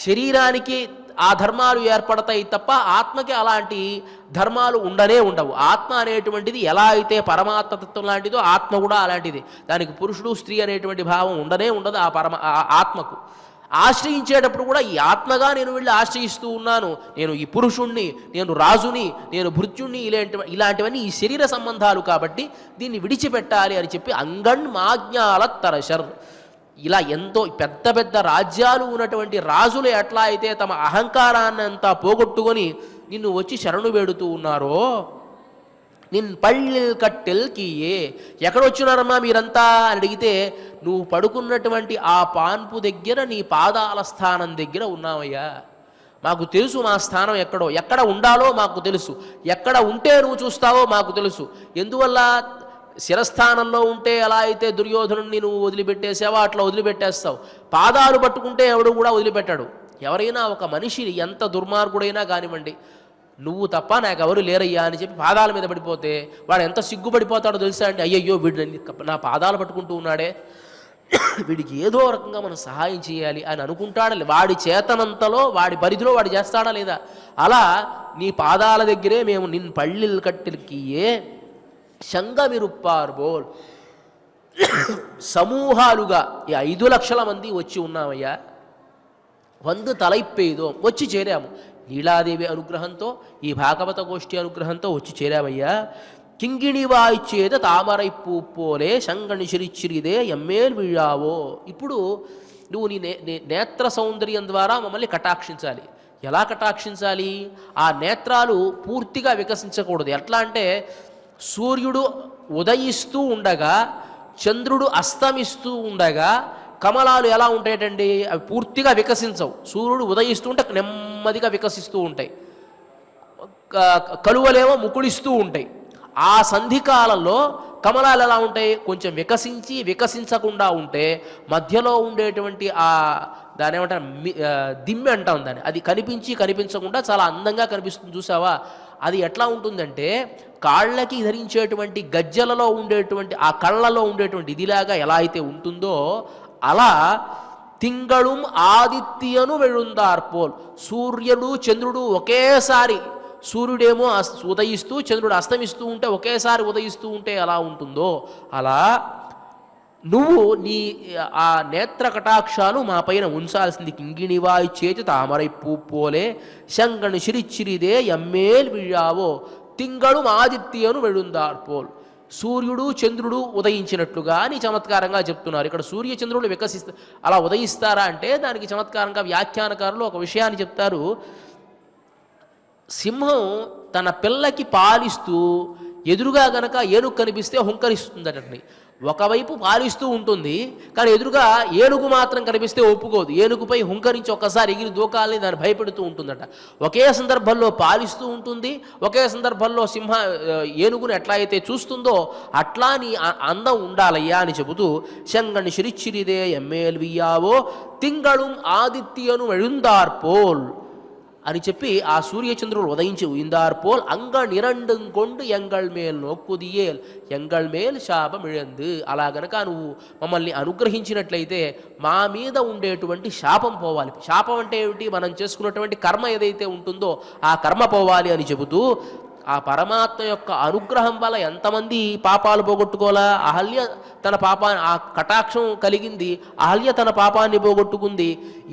శరీరానికి ఆ ధర్మాలు ఏర్పడతాయి తప్ప ఆత్మకి అలాంటి ధర్మాలు ఉండనే ఉండవు. ఆత్మ అనేటువంటిది ఎలా అయితే పరమాత్మ తత్వం లాంటిదో ఆత్మ కూడా అలాంటిది. దానికి పురుషుడు స్త్రీ అనేటువంటి భావం ఉండనే ఉండదు ఆ ఆత్మకు. ఆశ్రయించేటప్పుడు కూడా ఈ ఆత్మగా నేను వెళ్ళి ఆశ్రయిస్తూ ఉన్నాను, నేను ఈ పురుషుణ్ణి, నేను రాజుని, నేను భృత్యుణ్ణి, ఇలాంటివన్నీ ఈ శరీర సంబంధాలు కాబట్టి దీన్ని విడిచిపెట్టాలి అని చెప్పి అంగణ్ మాజ్ఞాల తరశర్. ఇలా ఎంతో పెద్ద పెద్ద రాజ్యాలు ఉన్నటువంటి రాజులు ఎట్లా అయితే తమ అహంకారాన్ని అంతా పోగొట్టుకొని నిన్ను వచ్చి శరణు వేడుతూ ఉన్నారో, నిన్ పళ్ళిల్ కట్టెల్కి ఎక్కడొచ్చినారమ్మా మీరంతా అని అడిగితే, నువ్వు పడుకున్నటువంటి ఆ పాన్పు దగ్గర నీ పాదాల స్థానం దగ్గర ఉన్నావయ్యా. మాకు తెలుసు మా స్థానం ఎక్కడో, ఎక్కడ ఉండాలో మాకు తెలుసు, ఎక్కడ ఉంటే నువ్వు చూస్తావో మాకు తెలుసు. ఎందువల్ల శిరస్థానంలో ఉంటే ఎలా అయితే దుర్యోధనుడిని నువ్వు వదిలిపెట్టేసావో అట్లా వదిలిపెట్టేస్తావు. పాదాలు పట్టుకుంటే ఎవడు కూడా వదిలిపెట్టాడు. ఎవరైనా ఒక మనిషి ఎంత దుర్మార్గుడైనా కానివ్వండి, నువ్వు తప్ప నాకు ఎవరు లేరయ్యా అని చెప్పి పాదాల మీద పడిపోతే వాడు ఎంత సిగ్గుపడిపోతాడో తెలుసా అండి. అయ్యయ్యో వీడు నా పాదాలు పట్టుకుంటూ ఉన్నాడే, వీడికి ఏదో రకంగా మనం సహాయం చేయాలి అని అనుకుంటాడా? వాడి చేతనంతలో వాడి పరిధిలో వాడు చేస్తాడా లేదా? అలా నీ పాదాల దగ్గరే మేము నిన్ పళ్ళిల్ కట్టెల్కియే శంగమిరుప్పార్బోల్ సమూహాలుగా ఈ 5 లక్షల మంది వచ్చి ఉన్నామయ్యా. 100 తలైప్పేదో వచ్చి చేరాము. లీలాదేవి అనుగ్రహంతో, ఈ భాగవత గోష్ఠి అనుగ్రహంతో వచ్చి చేరామయ్యా. కింగిణివాయిచ్చేద తామరై పూపోలే శంగణి చిరిచిరిదే ఎమ్మేల్ వీഴావో. ఇప్పుడు నువ్వు నీ నేత్ర సౌందర్యం ద్వారా మమ్మల్ని కటాక్షించాలి. ఎలా కటాక్షించాలి? ఆ నేత్రాలు పూర్తిగా వికసించకూడదు. ఎట్లా అంటే సూర్యుడు ఉదయిస్తూ ఉండగా, చంద్రుడు అస్తమిస్తూ ఉండగా కమలాలు ఎలా ఉంటాయటండి? అవి పూర్తిగా వికసించవు. సూర్యుడు ఉదయిస్తూ ఉంటే నెమ్మదిగా వికసిస్తూ ఉంటాయి, కలువలేమో ముకుళిస్తూ ఉంటాయి. ఆ సంధికాలంలో కమలాలు ఎలా ఉంటాయి? కొంచెం వికసించి వికసించకుండా ఉంటే మధ్యలో ఉండేటువంటి ఆ దాని ఏమంటారు దిమ్మె అంటాం దాన్ని, అది కనిపించి కనిపించకుండా చాలా అందంగా కనిపిస్తుంది చూసావా? అది ఎట్లా ఉంటుందంటే కాళ్ళకి ధరించేటువంటి గజ్జలలో ఉండేటువంటి ఆ కళ్ళలో ఉండేటువంటి ఇదిలాగా ఎలా అయితే ఉంటుందో అలా తింగళం ఆదిత్యను వెళుందార్పోల్. సూర్యుడు చంద్రుడు ఒకేసారి, సూర్యుడేమో ఉదయిస్తూ చంద్రుడు అస్తమిస్తూ ఉంటే ఒకేసారి ఉదయిస్తూ ఉంటే ఎలా ఉంటుందో అలా నువ్వు నీ ఆ నేత్ర కటాక్షాలు మా పైన ఉంచాల్సింది. కింగిణివాయి చేతి తామరై పూపోలే శంగణి చిరిచిరిదే ఎమ్మేల్ వీഴావో తింగళం ఆదిత్యను వెళుందార్పోల్. సూర్యుడు చంద్రుడు ఉదయించినట్లుగా అని చమత్కారంగా చెప్తున్నారు. ఇక్కడ సూర్య చంద్రుడు అలా ఉదయిస్తారా అంటే దానికి చమత్కారంగా వ్యాఖ్యానకారులు ఒక విషయాన్ని చెప్తారు. సింహం తన పిల్లకి పాలిస్తూ ఎదురుగా గనక ఏనుగు కనిపిస్తే హుంకరిస్తుందటండి. ఒకవైపు పాలిస్తూ ఉంటుంది, కానీ ఎదురుగా ఏనుగు మాత్రం కనిపిస్తే ఒప్పుకోదు. ఏనుగుపై హుంకరించి ఒక్కసారి ఎగిరి దూకాలని దాన్ని భయపెడుతూ ఉంటుందట. ఒకే సందర్భంలో పాలిస్తూ ఉంటుంది, ఒకే సందర్భంలో ఏనుగుని ఎట్లా అయితే చూస్తుందో అట్లా నీ అందం ఉండాలయ్యా అని చెబుతూ శంగణి చిరిచిరిదే ఎమ్మేల్ వీయావో తింగళం ఆదిత్యను వెళుందార్పోల్ అని చెప్పి ఆ సూర్యచంద్రుడు ఉదయించి ఉయిందార్పోల్ అంగ నిరండం కొండు ఎంగళ్ మేల్ నోక్కుదియేల్ ఎంగళ్ మేల్ శాపమిழந்து. అలా గనక నువ్వు మమ్మల్ని అనుగ్రహించినట్లయితే మా మీద ఉండేటువంటి శాపం పోవాలి. శాపం అంటే ఏమిటి? మనం చేసుకున్నటువంటి కర్మ ఏదైతే ఉంటుందో ఆ కర్మ పోవాలి అని చెబుతూ ఆ పరమాత్మ యొక్క అనుగ్రహం వల్ల ఎంతమంది పాపాలు పోగొట్టుకోవాలా? అహల్య తన పాపాన్ని, ఆ కటాక్షం కలిగింది, అహల్య తన పాపాన్ని పోగొట్టుకుంది.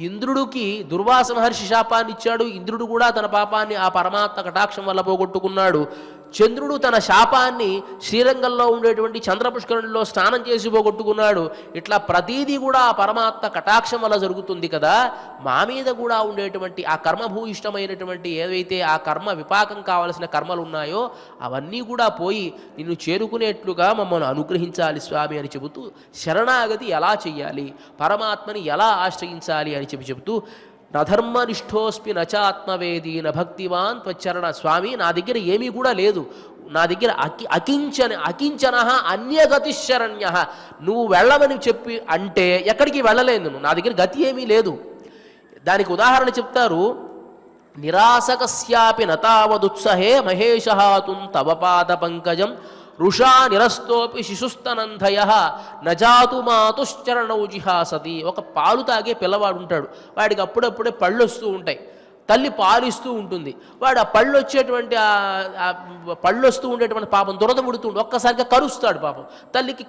ఇంద్రుడికి దుర్వాస మహర్షి శాపాన్ని ఇచ్చాడు, ఇంద్రుడు కూడా తన పాపాన్ని ఆ పరమాత్మ కటాక్షం వల్ల పోగొట్టుకున్నాడు. చంద్రుడు తన శాపాన్ని శ్రీరంగంలో ఉండేటువంటి చంద్రపుష్కరునిలో స్నానం చేసి పోగొట్టుకున్నాడు. ఇట్లా ప్రతీదీ కూడా ఆ పరమాత్మ కటాక్షం వల్ల జరుగుతుంది కదా. మా మీద కూడా ఉండేటువంటి ఆ కర్మభూయిష్టమైనటువంటి ఏవైతే ఆ కర్మ విపాకం కావలసిన కర్మలు ఉన్నాయో అవన్నీ కూడా పోయి నిన్ను చేరుకునేట్లుగా మమ్మల్ని అనుగ్రహించాలి స్వామి అని చెబుతూ శరణాగతి ఎలా చెయ్యాలి, పరమాత్మని ఎలా ఆశ్రయించాలి అని చెబుతూ నధర్మనిష్ఠోస్మి నచాత్మవేది నభక్తివాన్ త్వచ్చరణ. స్వామి నా దగ్గర ఏమీ కూడా లేదు, నా దగ్గర అకించన అన్యగతిశరణ్య. నువ్వు వెళ్ళమని చెప్పి అంటే ఎక్కడికి వెళ్ళలేదు, నా దగ్గర గతి ఏమీ లేదు. దానికి ఉదాహరణ చెప్తారు, నిరాసకస్యాపి నతావదుత్సహే మహేషహాతుం తవ పాద పంకజం రుషా నిరస్తోపి శిశుస్తనంధయ నజాతు మాతుశ్చరణౌ జిహాసతి. ఒక పాలు తాగే పిల్లవాడు ఉంటాడు, వాడికి అప్పుడప్పుడే పళ్ళు వస్తూ ఉంటాయి, తల్లి పాలిస్తూ ఉంటుంది. వాడు ఆ పళ్ళు వచ్చేటువంటి పళ్ళు వస్తూ ఉండేటువంటి పాపం దురద ముడుతుండు, ఒక్కసారిగా కరుస్తాడు పాపం. తల్లికి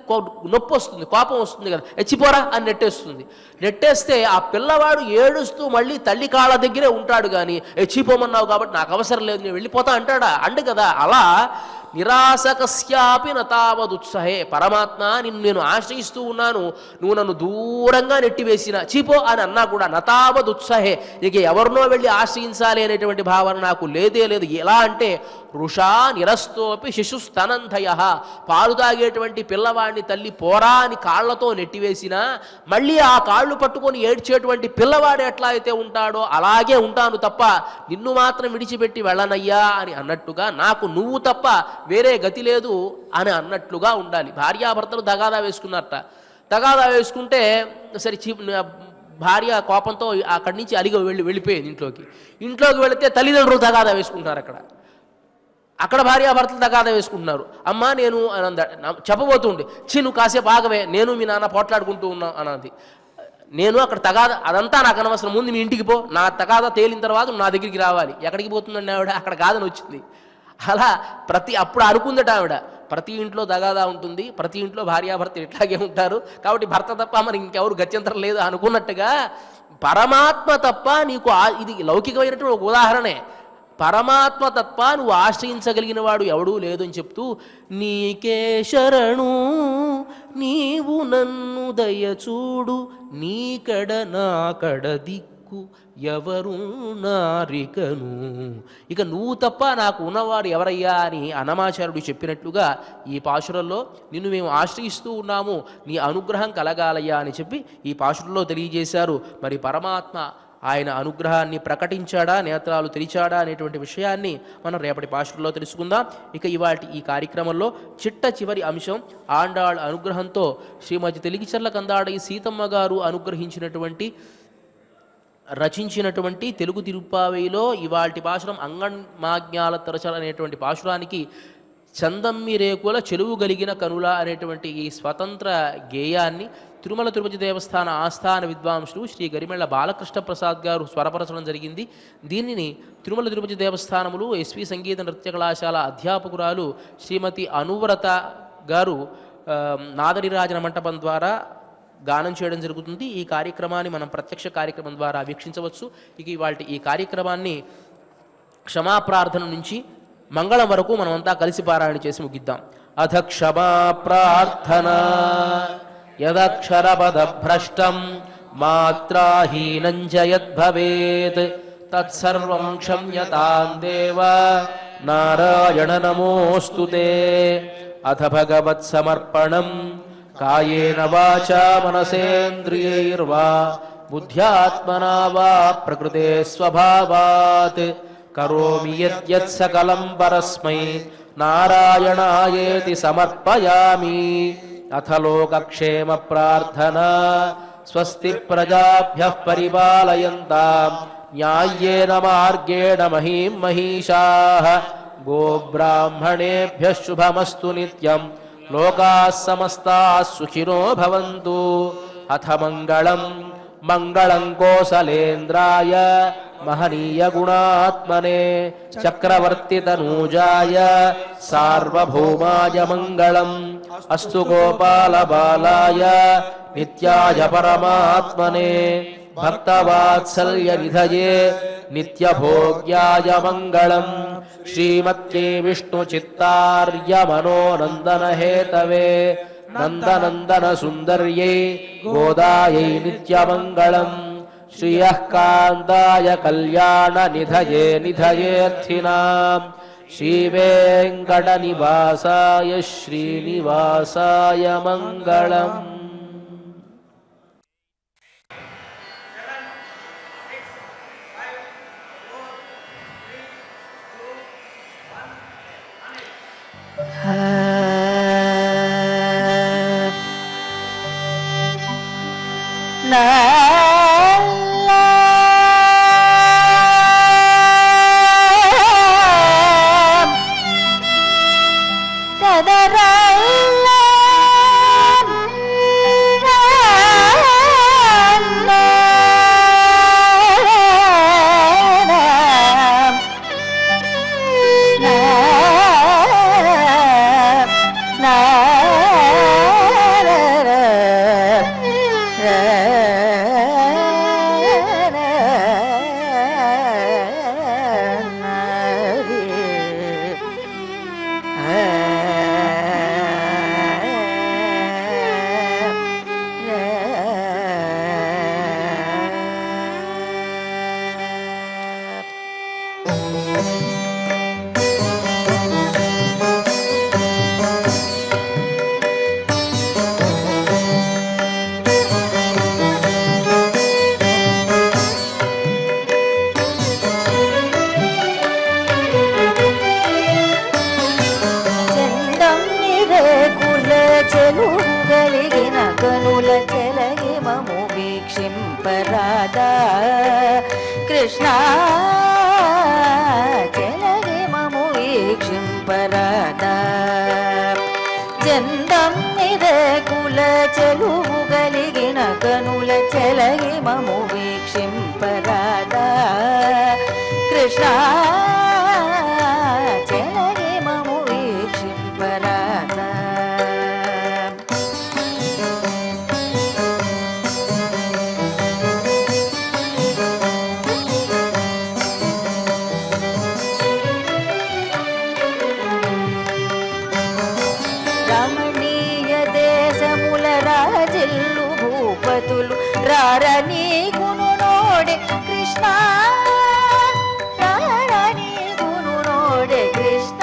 నొప్పి వస్తుంది, కోపం వస్తుంది కదా, ఎచ్చిపోరా అని నెట్టేస్తుంది. నెట్టేస్తే ఆ పిల్లవాడు ఏడుస్తూ మళ్ళీ తల్లి కాళ్ళ దగ్గరే ఉంటాడు, కానీ ఎచ్చిపోమన్నావు కాబట్టి నాకు అవసరం లేదు నేను వెళ్ళిపోతా అంటాడా? అండు కదా. అలా నిరాసకస్యాపి నతావదుత్సహే, పరమాత్మ నిన్ను నేను ఆశ్రయిస్తూ ఉన్నాను, నువ్వు నన్ను దూరంగా నెట్టివేసిన చీపో అని అన్నా కూడా నతావదుత్సహే, ఇక ఎవరినో వెళ్ళి ఆశ్రయించాలి అనేటువంటి భావన నాకు లేదే లేదు. ఎలా అంటే రుషా నిరస్తోపి శిశుస్తనంధయ, పాలు తాగేటువంటి పిల్లవాడిని తల్లి పోరా అని కాళ్లతో నెట్టివేసినా మళ్ళీ ఆ కాళ్ళు పట్టుకొని ఏడ్చేటువంటి పిల్లవాడు ఎట్లా అయితే ఉంటాడో అలాగే ఉంటాను తప్ప నిన్ను మాత్రం విడిచిపెట్టి వెళ్ళనయ్యా అని అన్నట్టుగా నాకు నువ్వు తప్ప వేరే గతి లేదు అని అన్నట్లుగా ఉండాలి. భార్యాభర్తలు తగాదా వేసుకున్నారట. తగాదా వేసుకుంటే సరే భార్య కోపంతో అక్కడి నుంచి అలిగి వెళ్ళిపోయేది ఇంట్లోకి వెళితే తల్లిదండ్రులు తగాదా వేసుకుంటారు. అక్కడ భార్యాభర్తలు తగాదా వేసుకుంటున్నారు. అమ్మా నేను చెప్పబోతుండే, నువ్వు కాసేపు ఆగవే, నేను మీ నాన్న పోట్లాడుకుంటూ ఉన్నాం అన్నది. నేను అక్కడ తగాదా అదంతా నాకు అనవసరం, ముందు మీ ఇంటికి పో, నా తగాదా తేలిన తర్వాత నా దగ్గరికి రావాలి. ఎక్కడికి పోతుందండి ఆవిడ? అక్కడ కాదని వచ్చింది. అలా అప్పుడు అనుకుందట ఆవిడ, ప్రతి ఇంట్లో తగాదా ఉంటుంది, ప్రతి ఇంట్లో భార్యాభర్తలు ఇట్లాగే ఉంటారు, కాబట్టి భర్త తప్ప మరి ఇంకెవరు గత్యంతరం లేదు అనుకున్నట్టుగా పరమాత్మ తప్ప నీకు ఇది లౌకికమైనటువంటి ఒక ఉదాహరణే. పరమాత్మ తప్ప నువ్వు ఆశ్రయించగలిగిన వాడు ఎవడూ లేదు అని చెప్తూ నీకే శరణు నీవు నన్ను దయచూడు నీకడ నాకడ దిక్కు ఎవరు నారికను. ఇక నువ్వు తప్ప నాకు ఉన్నవాడు ఎవరయ్యా అని అన్నమాచార్యుడు చెప్పినట్లుగా ఈ పాశురంలో నిన్ను మేము ఆశ్రయిస్తూ ఉన్నాము, నీ అనుగ్రహం కలగాలయ్యా అని చెప్పి ఈ పాశురంలో తెలియజేశారు. మరి పరమాత్మ ఆయన అనుగ్రహాన్ని ప్రకటించాడా, నేత్రాలు తెరిచాడా అనేటువంటి విషయాన్ని మనం రేపటి పాశురంలో తెలుసుకుందాం. ఇక ఇవాటి ఈ కార్యక్రమంలో చిట్ట చివరి అంశం ఆండాళ్ అనుగ్రహంతో శ్రీమతి తెలిగిచర్ల కందాడై సీతమ్మ గారు రచించినటువంటి తెలుగు తిరుప్పావైలో ఇవాల్టి పాశురం అంగన్మాజ్ఞాల తరచల అనేటువంటి పాశురానికి చందమ్మి రేకుల చెలువు గలిగిన కనుల అనేటువంటి ఈ స్వతంత్ర గేయాన్ని తిరుమల తిరుపతి దేవస్థాన ఆస్థాన విద్వాంసులు శ్రీ గరిమెళ్ల బాలకృష్ణ ప్రసాద్ గారు స్వరపరచడం జరిగింది. దీనిని తిరుమల తిరుపతి దేవస్థానములు ఎస్వి సంగీత నృత్య కళాశాల అధ్యాపకురాలు శ్రీమతి అనువ్రత గారు నాదరిరాజన మంటపం ద్వారా గానం చేయడం జరుగుతుంది. ఈ కార్యక్రమాన్ని మనం ప్రత్యక్ష కార్యక్రమం ద్వారా వీక్షించవచ్చు. ఇక ఇవాల్టి ఈ కార్యక్రమాన్ని క్షమాప్రార్థన నుంచి మంగళం వరకు మనమంతా కలిసి పారాయణ చేసి ముగిద్దాం. అథ క్షమా ప్రార్థన యదక్షరపదభ్రష్టం మాత్రాహీనం చ యద్భవేత్ తత్సర్వం క్షమ్యతాం దేవ నారాయణ నమోస్తుతే. అథ భగవత్సమర్పణం కాయేన వాచా మనసేంద్రియైర్వా బుద్ధ్యాత్మనా వా ప్రకృతే స్వభావాత్ కరోమి యత్ సకలం పరస్మై నారాయణాయేతి సమర్పయామి. అథ లోకక్షేమ ప్రార్థనా స్వస్తి ప్రజాభ్యః పరిపాలయంతాం న్యాయేన మార్గేణ మహీం మహిషాః గోబ్రాహ్మణేభ్యః శుభమస్తు నిత్యం లోకాః సమస్తాః సుఖినో భవంతు. అథ మంగళం కోసలేంద్రాయ महनीय गुणात्मने चक्रवर्ती तनूजाय सार्वभौमाय मंगलम् अस्तु गोपाल बालाय नित्याय परमात्मने भक्तवात्सल्य निधये नित्यभोग्याय मंगलम् श्रीमत्यै विष्णुचित्तार्य मनोनन्दन हेतवे नन्दनन्दन सुन्दर्यै गोदायै नित्यमङ्गलम् श्रियः कान्ताय कल्याण निधये निधयेऽर्थिनाम् श्रीवेङ्कटनिवासाय श्रीनिवासाय मङ्गलम्। कृष्णा चलगे ममु वीक्षिंपरादा जन्दं निरे कुल चलुगलिगिन कनुल चलगे ममु वीक्षिंपरादा कृष्णा चलगे ममु वीक्षिंपरादा రారని గును నోడే కృష్ణ రారని గును నోడే కృష్ణ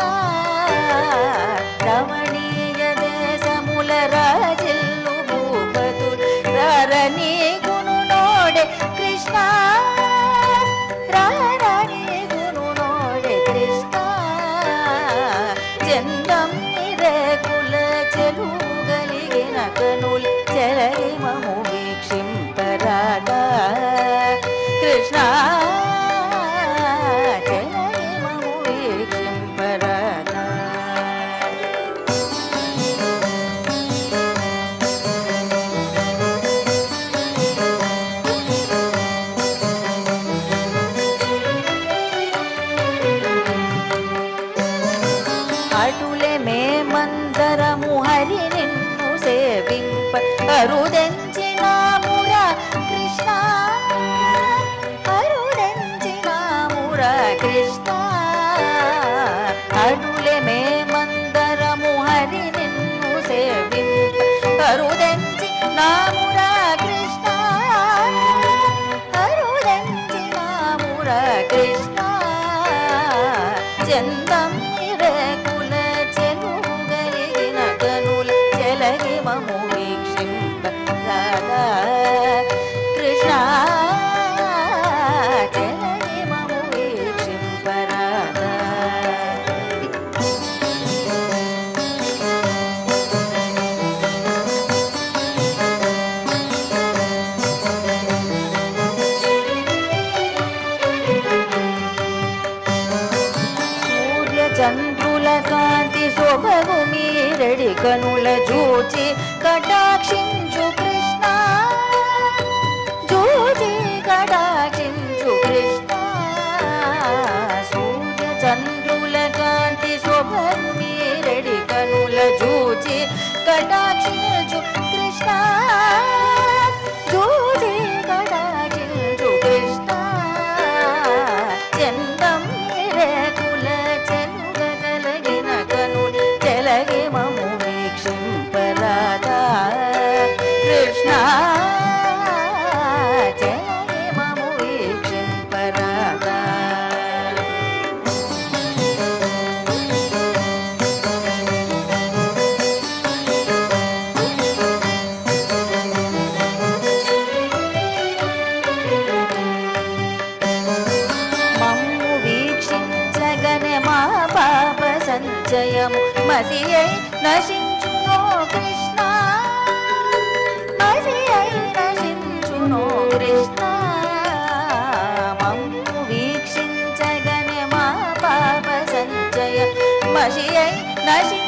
రమణీయ దేశముల రాజిల్లు భూపతులు రారని గును నోడే కృష్ణ రారని గును నోడే కృష్ణ చందం నిరేకుల చెలుగలిగిన కనులు చెలగి మము वीक्षिंपरादा कृष्णा चलगे ममु वीक्षिंपरादा अटुले मे मंदरमु हरि निन्नु सेविंप अरुदెంచినామురా కృష్ణ అరుదెంచినామురా కృష్ణ అడులే మే మందరము హరి నిన్ను సేవింప అరుదెంచినామురా కృష్ణ అరుదెంచినామురా కృష్ణ చందం నిరేకుల చెలుగలిగిన కనుల చెలగి మము वीक्षिंपरादा कृष्णा चलगे ममु वीक्षिंपरादा सूर्य चंद्रुल कांति शोभगु मीरడి కనుల జూచి కటాక్షించు కృష్ణ జూచి కటాక్షించు కృష్ణ మసి అయి నశించునో కృష్ణ మసి అయి నశించునో కృష్ణ మమ్ము వీక్షించగనే మా పాప సంచయ మసి అయి నశి